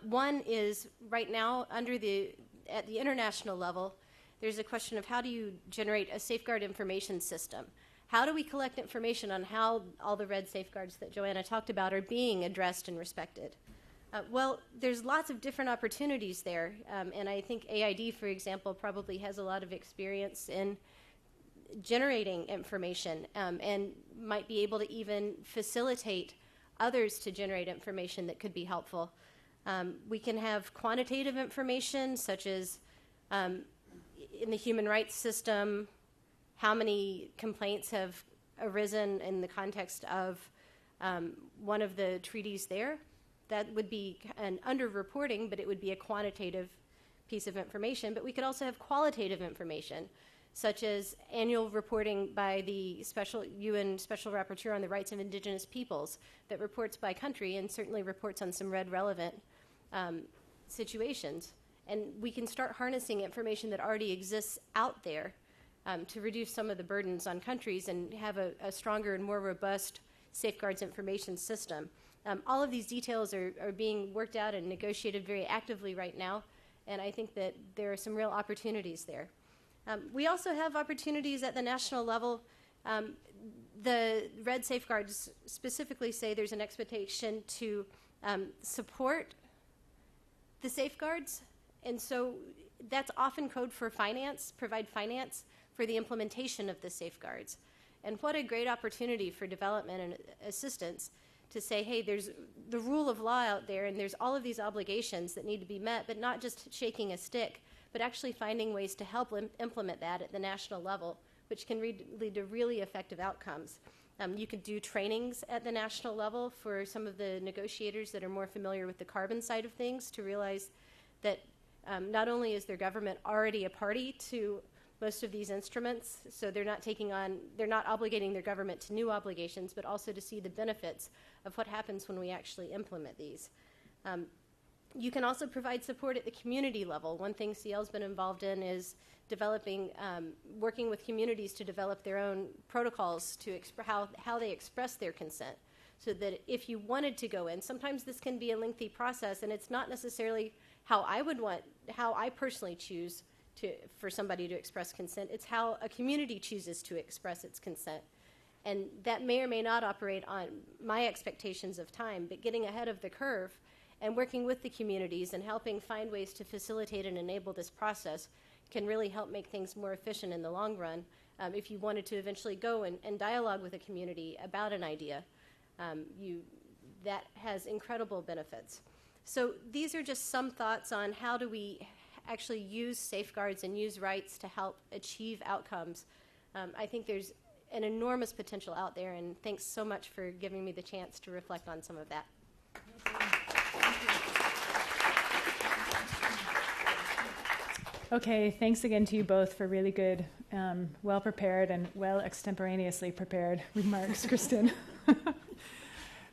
One is right now at the international level, there's a question of how do you generate a safeguard information system? How do we collect information on how all the REDD safeguards that Joanna talked about are being addressed and respected? Well, there's lots of different opportunities there, and I think AID, for example, probably has a lot of experience in generating information and might be able to even facilitate others to generate information that could be helpful. We can have quantitative information, such as in the human rights system, how many complaints have arisen in the context of one of the treaties there. That would be an underreporting, but it would be a quantitative piece of information. But we could also have qualitative information, such as annual reporting by the UN Special Rapporteur on the Rights of Indigenous Peoples that reports by country and certainly reports on some REDD relevant situations. And we can start harnessing information that already exists out there to reduce some of the burdens on countries and have a stronger and more robust safeguards information system. All of these details are being worked out and negotiated very actively right now, and I think that there are some real opportunities there. We also have opportunities at the national level. The REDD safeguards specifically say there's an expectation to support the safeguards, and so that's often code for finance, provide finance for the implementation of the safeguards. And what a great opportunity for development and assistance to say, hey, there's the rule of law out there, and there's all of these obligations that need to be met, but not just shaking a stick, but actually finding ways to help implement that at the national level, which can lead to really effective outcomes. You could do trainings at the national level for some of the negotiators that are more familiar with the carbon side of things to realize that not only is their government already a party to most of these instruments, so they're not obligating their government to new obligations, but also to see the benefits of what happens when we actually implement these. You can also provide support at the community level. One thing CL's been involved in is developing, working with communities to develop their own protocols to how they express their consent, so that if you wanted to go in, sometimes this can be a lengthy process, and it's not necessarily how I personally choose for somebody to express consent. It's how a community chooses to express its consent. And that may or may not operate on my expectations of time, but getting ahead of the curve and working with the communities and helping find ways to facilitate and enable this process can really help make things more efficient in the long run. If you wanted to eventually go and dialogue with a community about an idea, that has incredible benefits. So these are just some thoughts on how do we actually use safeguards and use rights to help achieve outcomes. I think there's an enormous potential out there, and thanks so much for giving me the chance to reflect on some of that. Okay, thanks again to you both for really good, well-prepared and well-extemporaneously prepared remarks, Kristen.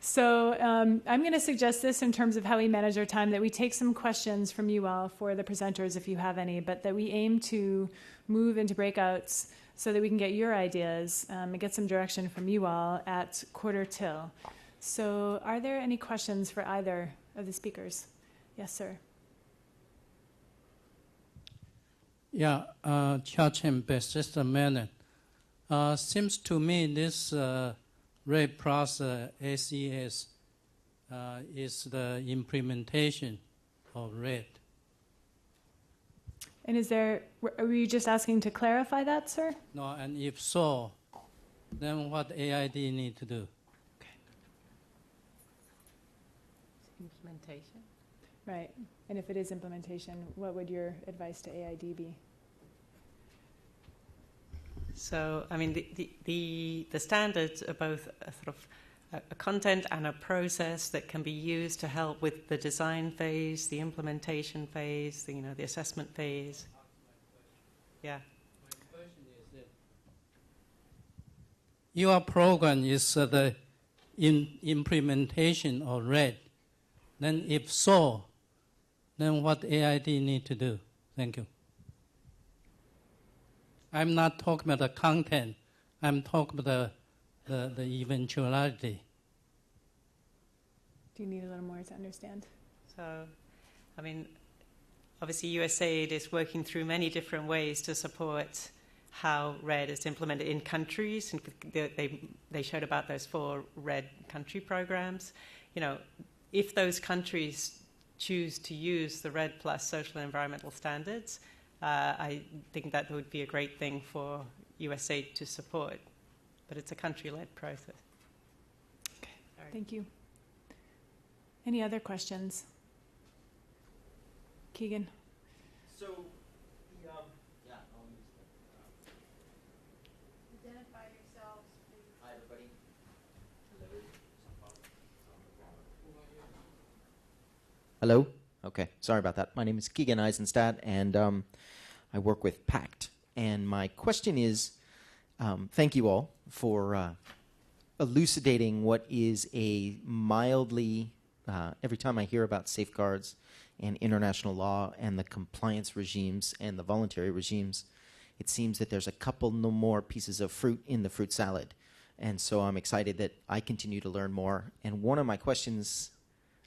So I'm going to suggest this in terms of how we manage our time, that we take some questions from you all for the presenters if you have any, but that we aim to move into breakouts so that we can get your ideas and get some direction from you all at 1:45. So are there any questions for either of the speakers? Yes, sir. Yeah, Church and best, just a minute. Seems to me this REDD plus ACS is the implementation of REDD. And were you just asking to clarify that, sir? No, and if so, then what AID need to do? Implementation. Right. And if it is implementation, what would your advice to AID be? So, I mean, the standards are both a sort of a content and a process that can be used to help with the design phase, the implementation phase, the assessment phase. Yeah. My question is that your program is the implementation of REDD. Then if so, then what AID need to do? Thank you. I'm not talking about the content. I'm talking about the eventuality. Do you need a little more to understand? So, I mean, obviously USAID is working through many different ways to support how REDD is implemented in countries. And they showed about those 4 REDD country programs. If those countries choose to use the REDD plus social and environmental standards, I think that would be a great thing for USAID to support. But it's a country-led process. Okay, thank you. Any other questions? Keegan? So, yeah, I'll use that. Identify yourselves, please. Hi, everybody. Hello? Okay, sorry about that. My name is Keegan Eisenstadt, and I work with PACT. And my question is, thank you all for elucidating what is a mildly, every time I hear about safeguards and international law and the compliance regimes and the voluntary regimes, it seems that there's a couple no more pieces of fruit in the fruit salad. And so I'm excited that I continue to learn more. And one of my questions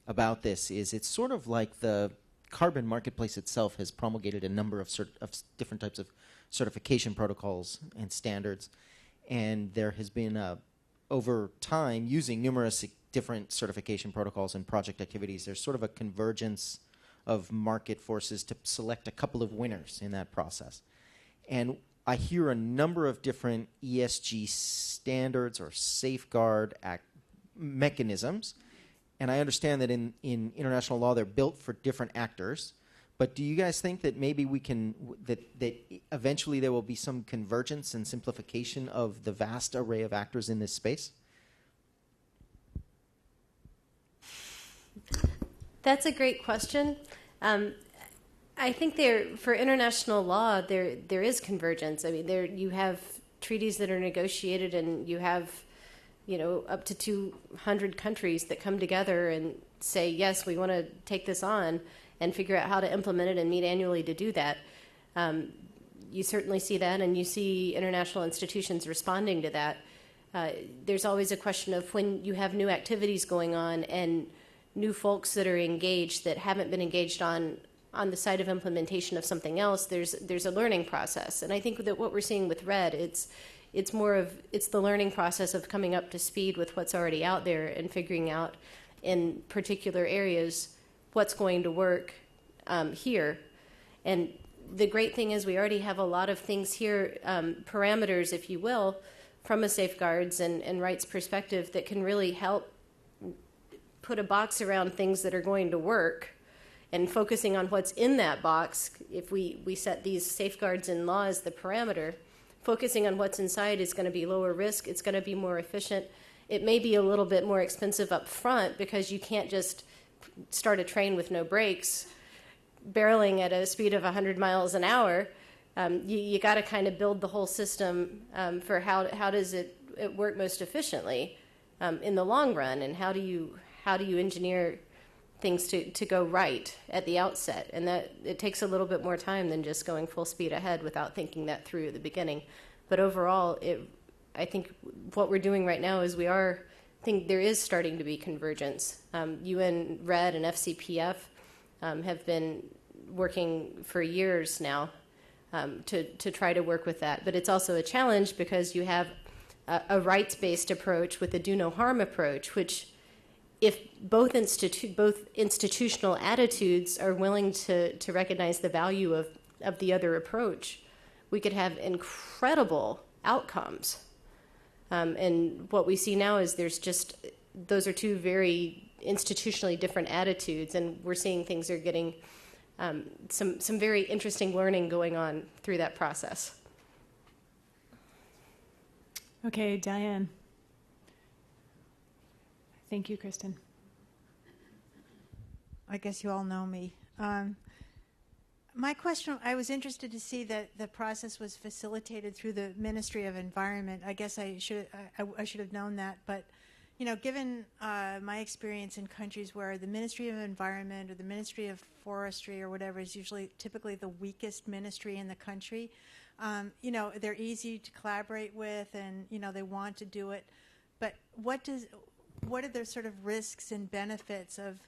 about this is, it's sort of like the carbon marketplace itself has promulgated a number of different types of certification protocols and standards. And there has been, over time, using numerous different certification protocols and project activities, there's sort of a convergence of market forces to select a couple of winners in that process. And I hear a number of different ESG standards or safeguard mechanisms. And I understand that in international law, they're built for different actors. But do you guys think that maybe we can, that eventually there will be some convergence and simplification of the vast array of actors in this space? That's a great question. I think for international law, there is convergence. I mean, you have treaties that are negotiated, and you have, up to 200 countries that come together and say, yes, we want to take this on, and figure out how to implement it and meet annually to do that. You certainly see that, and you see international institutions responding to that. There's always a question of when you have new activities going on and new folks that are engaged that haven't been engaged on the side of implementation of something else, there's a learning process. And I think that what we're seeing with REDD, it's the learning process of coming up to speed with what's already out there and figuring out in particular areas what's going to work here. And the great thing is we already have a lot of things here, parameters, if you will, from a safeguards and rights perspective that can really help put a box around things that are going to work, and focusing on what's in that box. If we set these safeguards and laws, the parameter, focusing on what's inside is going to be lower risk. It's going to be more efficient. It may be a little bit more expensive up front because you can't just start a train with no brakes, barreling at a speed of 100 miles an hour. You got to kind of build the whole system for how does it work most efficiently in the long run, and how do you engineer things to go right at the outset. And that it takes a little bit more time than just going full speed ahead without thinking that through at the beginning. But overall, I think what we're doing right now is I think there is starting to be convergence. UN REDD and FCPF have been working for years now to try to work with that. But it's also a challenge because you have a rights-based approach with a do-no-harm approach, which if both institutional attitudes are willing to recognize the value of the other approach, we could have incredible outcomes. And what we see now is those are two very institutionally different attitudes, and we're seeing things are getting some very interesting learning going on through that process. Okay, Diane. Thank you, Kristen. I guess you all know me. My question, I was interested to see that the process was facilitated through the Ministry of Environment. I guess I should have known that, but given my experience in countries where the Ministry of Environment or the Ministry of Forestry or whatever is typically the weakest ministry in the country, they're easy to collaborate with, and they want to do it. But what are the sort of risks and benefits of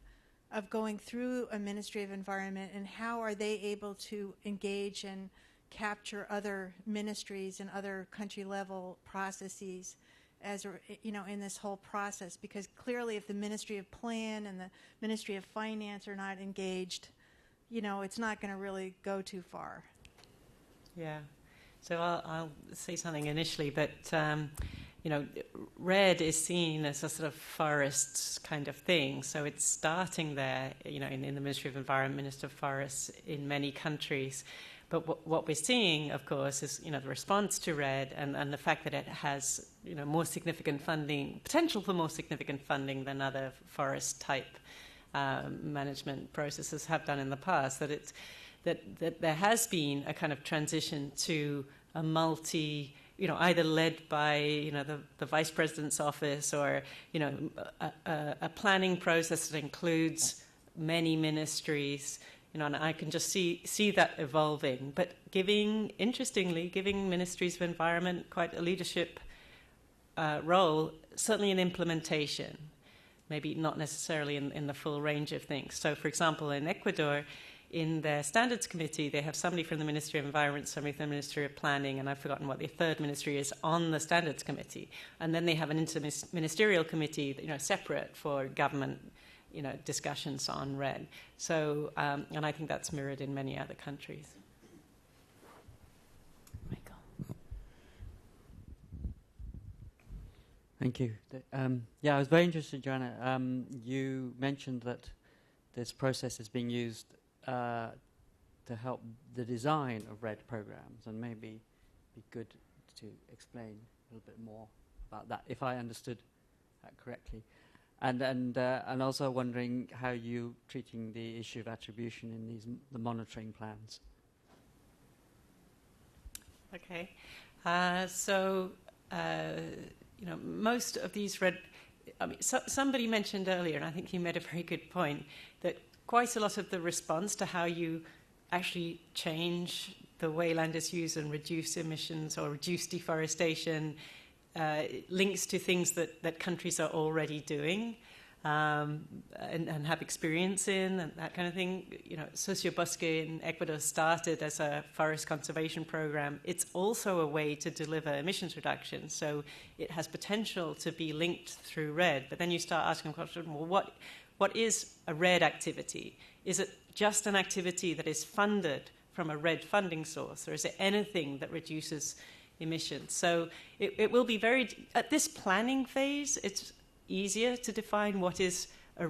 going through a Ministry of Environment, and how are they able to engage and capture other ministries and other country level processes as in this whole process? Because clearly if the Ministry of Plan and the Ministry of Finance are not engaged, it's not going to really go too far. Yeah. So I'll say something initially, but REDD is seen as a sort of forests kind of thing. So it's starting there, in the Ministry of Environment, Minister of Forests in many countries. But what we're seeing, of course, is, the response to REDD and the fact that it has, more significant funding, potential for more significant funding than other forest-type management processes have done in the past, that there has been a kind of transition to a multi, either led by, the Vice President's office or, a planning process that includes many ministries, and I can just see that evolving. But interestingly, giving ministries of environment quite a leadership role, certainly in implementation, maybe not necessarily in the full range of things. So, for example, in Ecuador, in their standards committee, they have somebody from the Ministry of Environment, somebody from the Ministry of Planning, and I've forgotten what the third ministry is on the standards committee. And then they have an interministerial committee, separate for government, discussions on REDD. So, and I think that's mirrored in many other countries. Michael. Thank you. I was very interested, Joanna. You mentioned that this process is being used to help the design of REDD programs, and maybe be good to explain a little bit more about that, if I understood that correctly. And also wondering how you're treating the issue of attribution in the monitoring plans. Okay. Most of these REDD, somebody mentioned earlier, and I think you made a very good point, that quite a lot of the response to how you actually change the way land is used and reduce emissions or reduce deforestation links to things that countries are already doing and have experience in, and that kind of thing. Sociobosque in Ecuador started as a forest conservation program. It's also a way to deliver emissions reduction, so it has potential to be linked through REDD. But then you start asking the question, well, what is a REDD activity? Is it just an activity that is funded from a REDD funding source, or is it anything that reduces emissions? So it will be at this planning phase, it's easier to define what is a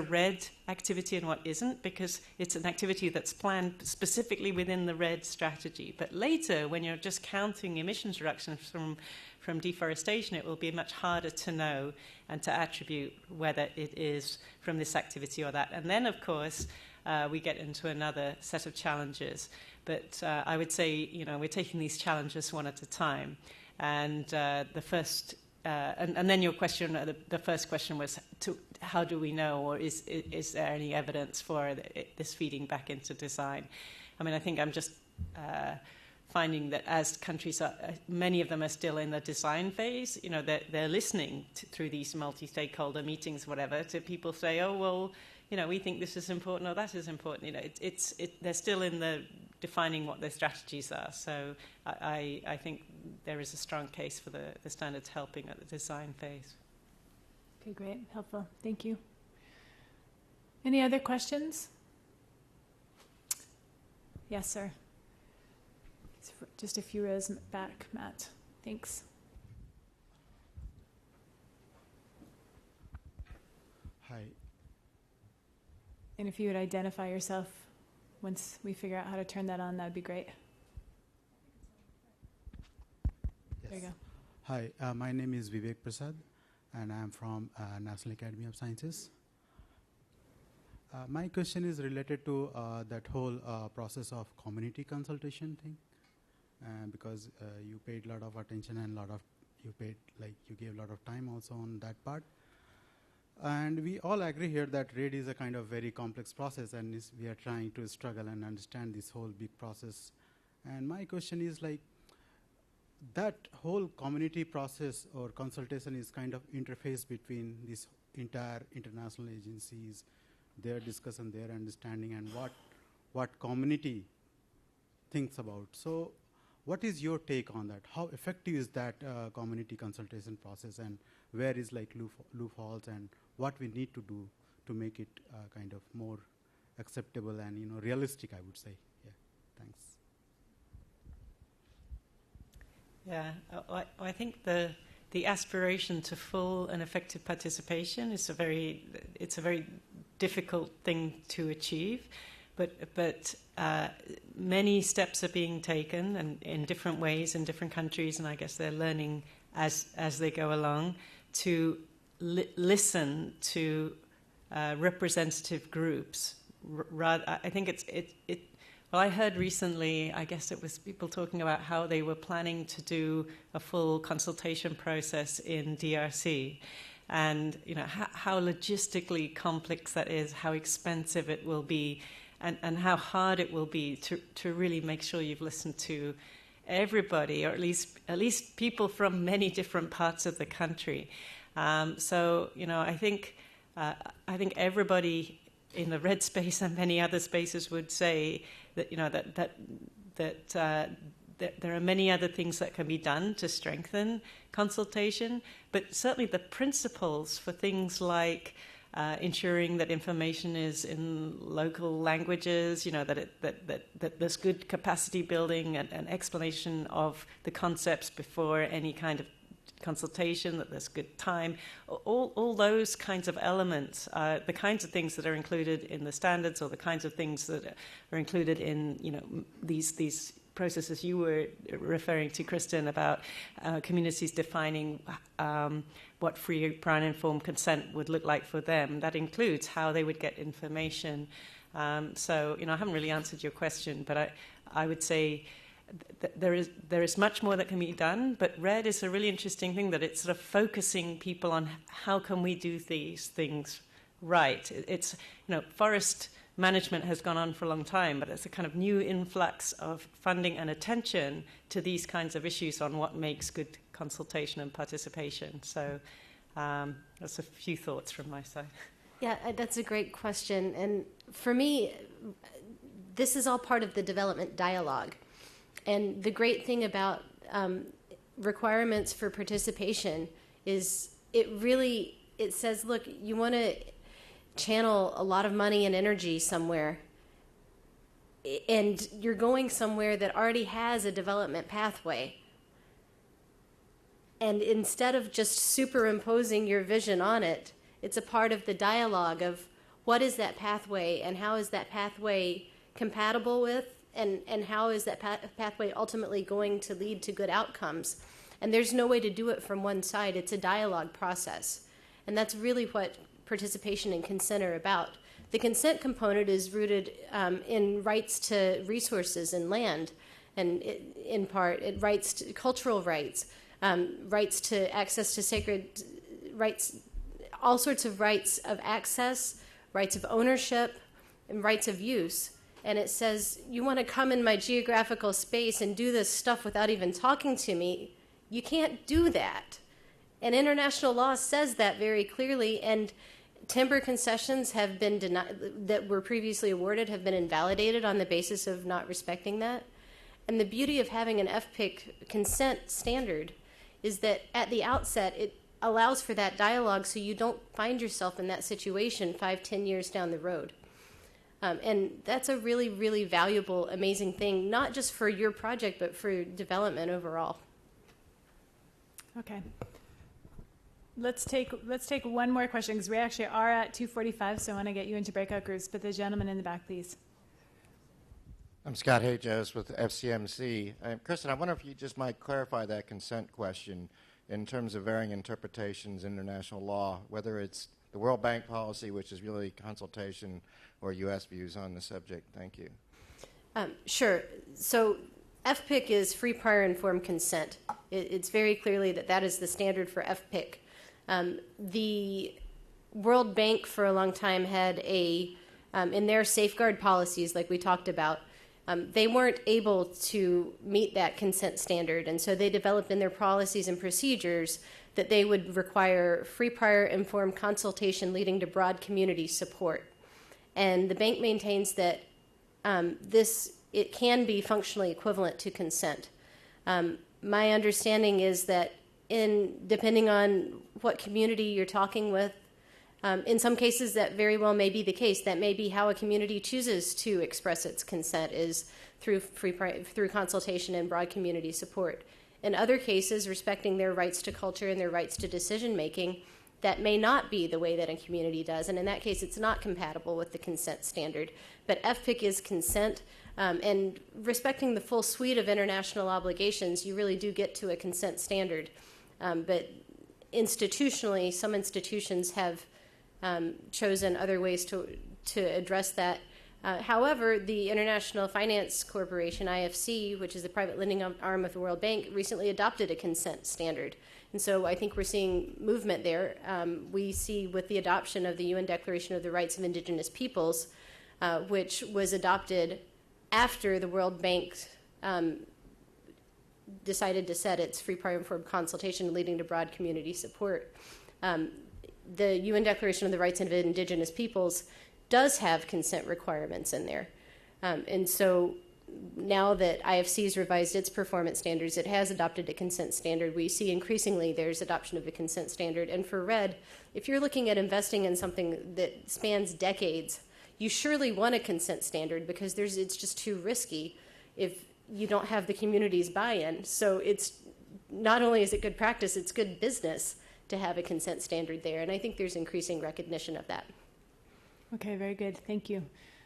REDD activity and what isn't, because it's an activity that's planned specifically within the REDD strategy. But later, when you're just counting emissions reductions from deforestation, it will be much harder to know and to attribute whether it is from this activity or that. And then, of course, we get into another set of challenges. But I would say, we're taking these challenges one at a time. And the first, and then your question, the first question was, how do we know, or is there any evidence for this feeding back into design? I mean, I think I'm just finding that as countries many of them are still in the design phase, they're listening through these multi-stakeholder meetings, whatever, to people say, oh, well, we think this is important or that is important. They're still in the defining what their strategies are. So I think there is a strong case for the standards helping at the design phase. Okay, great. Helpful. Thank you. Any other questions? Yes, sir. Just a few rows back, Matt. Thanks. And if you would identify yourself once we figure out how to turn that on, that would be great. There you go. Hi, my name is Vivek Prasad, and I am from National Academy of Sciences. My question is related to that whole process of community consultation thing, because you paid a lot of attention and you gave a lot of time also on that part. And we all agree here that REDD is a kind of very complex process, and we are trying to struggle and understand this whole big process. And my question is like, that whole community process or consultation is kind of interface between these entire international agencies, their discussion, their understanding, and what community thinks about. So what is your take on that? How effective is that community consultation process, and where is like loopholes, and what we need to do to make it kind of more acceptable and realistic, I would say. Yeah, thanks. Yeah, I think the aspiration to full and effective participation is a very difficult thing to achieve, but many steps are being taken and in different ways in different countries, and I guess they're learning as they go along to listen to representative groups. I think well, I heard recently, I guess it was people talking about how they were planning to do a full consultation process in DRC, and how logistically complex that is, how expensive it will be, and how hard it will be to really make sure you've listened to everybody, or at least people from many different parts of the country. So I think everybody in the REDD space and many other spaces would say that that there are many other things that can be done to strengthen consultation, but certainly the principles for things like ensuring that information is in local languages, that there's good capacity building and explanation of the concepts before any kind of consultation, that there's good time, all those kinds of elements, the kinds of things that are included in the standards, or the kinds of things that are included in these processes you were referring to, Kristen, about communities defining what free, prior, and informed consent would look like for them. That includes how they would get information. So I haven't really answered your question, but I would say there is much more that can be done, but REDD is a really interesting thing, that it's sort of focusing people on how can we do these things right. It's forest management has gone on for a long time, but it's a kind of new influx of funding and attention to these kinds of issues on what makes good consultation and participation. So that's a few thoughts from my side. Yeah, that's a great question. And for me, this is all part of the development dialogue. And the great thing about requirements for participation is it says, look, you want to channel a lot of money and energy somewhere, and you're going somewhere that already has a development pathway. And instead of just superimposing your vision on it, it's a part of the dialogue of what is that pathway, and how is that pathway compatible with, and how is that pathway ultimately going to lead to good outcomes. And there's no way to do it from one side. It's a dialogue process. And that's really what participation and consent are about. The consent component is rooted in rights to resources and land, and in part, it rights to cultural rights, rights to access to sacred rights, all sorts of rights of access, rights of ownership, and rights of use. And it says, you want to come in my geographical space and do this stuff without even talking to me, you can't do that. And international law says that very clearly, and timber concessions have been denied, that were previously awarded, have been invalidated on the basis of not respecting that. And the beauty of having an FPIC consent standard is that at the outset, it allows for that dialogue so you don't find yourself in that situation 5-10 years down the road. And that's a really, really valuable, amazing thing, not just for your project, but for development overall. Okay. let's take one more question because we actually are at 2:45, so I want to get you into breakout groups. But the gentleman in the back, please. I'm Scott Hayjos with FCMC. Kristen, I wonder if you just might clarify that consent question in terms of varying interpretations in international law, whether it's the World Bank policy, which is really consultation, or U.S. views on the subject. Thank you. Sure. So FPIC is free prior informed consent. It's very clearly that is the standard for FPIC. The World Bank for a long time had in their safeguard policies, like we talked about, they weren't able to meet that consent standard, and so they developed in their policies and procedures that they would require free prior informed consultation leading to broad community support. And the bank maintains that it can be functionally equivalent to consent. My understanding is that depending on what community you're talking with, in some cases that very well may be the case. That may be how a community chooses to express its consent, is through consultation and broad community support. In other cases, respecting their rights to culture and their rights to decision making, that may not be the way that a community does, and in that case it's not compatible with the consent standard. But FPIC is consent, and respecting the full suite of international obligations, you really do get to a consent standard. But institutionally, some institutions have chosen other ways to address that. However, the International Finance Corporation, IFC, which is the private lending arm of the World Bank, recently adopted a consent standard. And so I think we're seeing movement there. We see with the adoption of the UN Declaration of the Rights of Indigenous Peoples, which was adopted after the World Bank decided to set its free prior informed consultation leading to broad community support. The UN Declaration of the Rights of Indigenous Peoples does have consent requirements in there. And so now that IFC has revised its performance standards, it has adopted a consent standard. We see increasingly there's adoption of a consent standard. And for REDD, if you're looking at investing in something that spans decades, you surely want a consent standard because it's just too risky if you don't have the community's buy-in. So it's not only is it good practice, it's good business to have a consent standard there. And I think there's increasing recognition of that. Okay, very good. Thank you.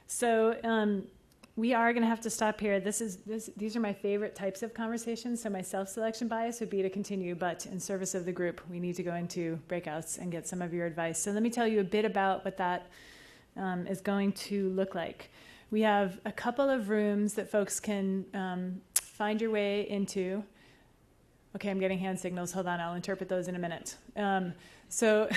So we are going to have to stop here. These are my favorite types of conversations, so my self-selection bias would be to continue, but in service of the group, we need to go into breakouts and get some of your advice. So let me tell you a bit about what that is going to look like. We have a couple of rooms that folks can find your way into. Okay, I'm getting hand signals. Hold on, I'll interpret those in a minute. So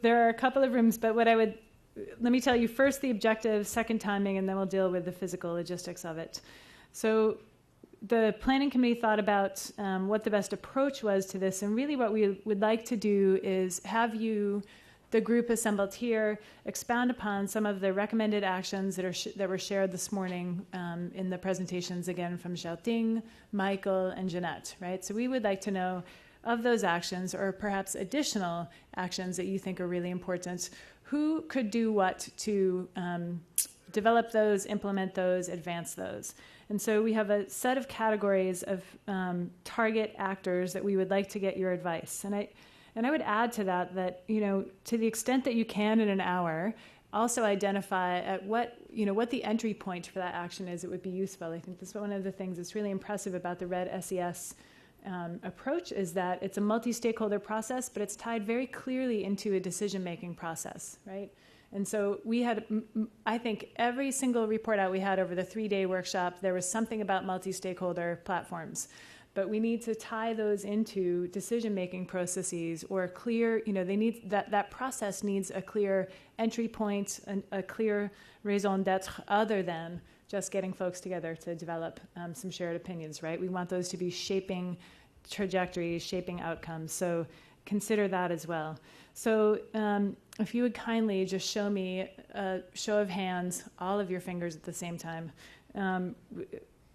there are a couple of rooms, but let me tell you first the objective, second timing, and then we'll deal with the physical logistics of it. So the planning committee thought about what the best approach was to this, and really what we would like to do is have you, the group assembled here, expound upon some of the recommended actions that were shared this morning in the presentations, again, from Xiaoting, Michael, and Jeanette, right? So we would like to know of those actions, or perhaps additional actions that you think are really important, who could do what to develop those, implement those, advance those. And so we have a set of categories of target actors that we would like to get your advice. And I would add to that, to the extent that you can in an hour, also identify at what the entry point for that action is. It would be useful. I think this is one of the things that's really impressive about the REDD SES approach is that it's a multi-stakeholder process, but it's tied very clearly into a decision-making process, right? And so we had, I think, every single report out we had over the 3-day workshop, there was something about multi-stakeholder platforms. But we need to tie those into decision-making processes or clear, they need that process needs a clear entry point, a clear raison d'etre other than just getting folks together to develop some shared opinions, right? We want those to be shaping trajectories, shaping outcomes. So consider that as well. So if you would kindly just show me a show of hands, all of your fingers at the same time,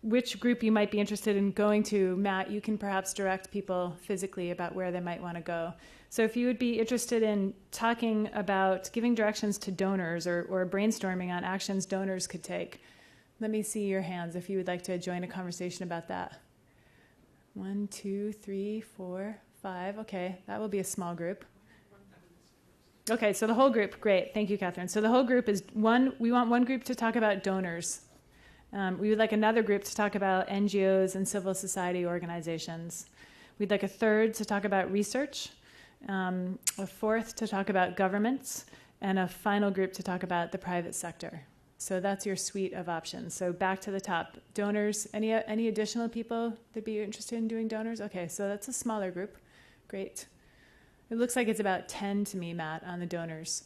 which group you might be interested in going to. Matt, you can perhaps direct people physically about where they might want to go. So if you would be interested in talking about giving directions to donors or brainstorming on actions donors could take, let me see your hands if you would like to join a conversation about that. 1, 2, 3, 4, 5. Okay, that will be a small group. Okay, so the whole group, great. Thank you, Catherine. So the whole group is we want one group to talk about donors. We would like another group to talk about NGOs and civil society organizations. We'd like a third to talk about research, a fourth to talk about governments, and a final group to talk about the private sector. So that's your suite of options. So back to the top. Donors, any additional people that'd be interested in doing donors? Okay, so that's a smaller group. Great. It looks like it's about 10 to me, Matt, on the donors.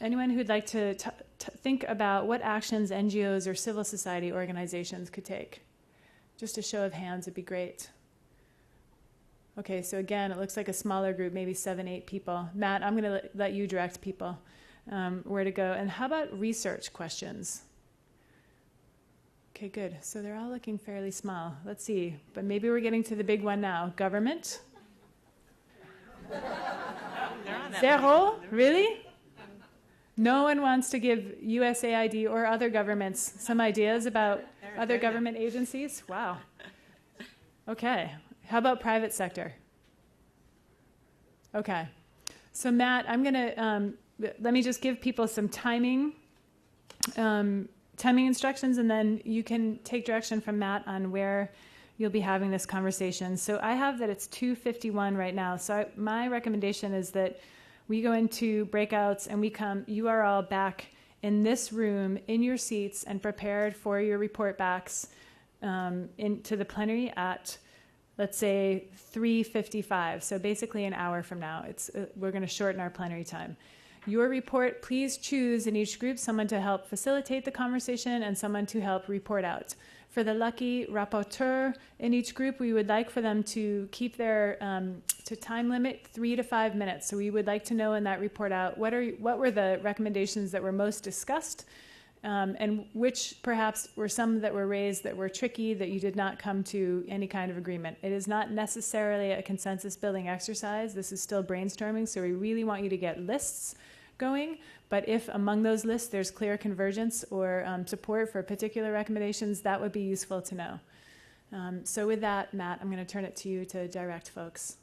Anyone who'd like to think about what actions NGOs or civil society organizations could take? Just a show of hands would be great. Okay, so again, it looks like a smaller group, maybe 7, 8 people. Matt, I'm going to let you direct people where to go. And how about research questions? Okay, good. So they're all looking fairly small. Let's see. But maybe we're getting to the big one now. Government? 0? Really? No one wants to give USAID or other governments some ideas about other government agencies? Wow. Okay. How about private sector? Okay. So Matt, I'm going to, let me just give people some timing instructions, and then you can take direction from Matt on where you'll be having this conversation. So I have that it's 2:51 right now. So my recommendation is that we go into breakouts and you are all back in this room, in your seats, and prepared for your report backs into the plenary at, let's say, 3:55. So basically an hour from now. We're going to shorten our plenary time. Your report, please choose in each group someone to help facilitate the conversation and someone to help report out. For the lucky rapporteur in each group, we would like for them to keep their to time limit 3 to 5 minutes. So we would like to know in that report out what were the recommendations that were most discussed, and which perhaps were some that were raised that were tricky, that you did not come to any kind of agreement. It is not necessarily a consensus building exercise. This is still brainstorming, so we really want you to get lists going. But if among those lists there's clear convergence or support for particular recommendations, that would be useful to know. So with that, Matt, I'm going to turn it to you to direct folks.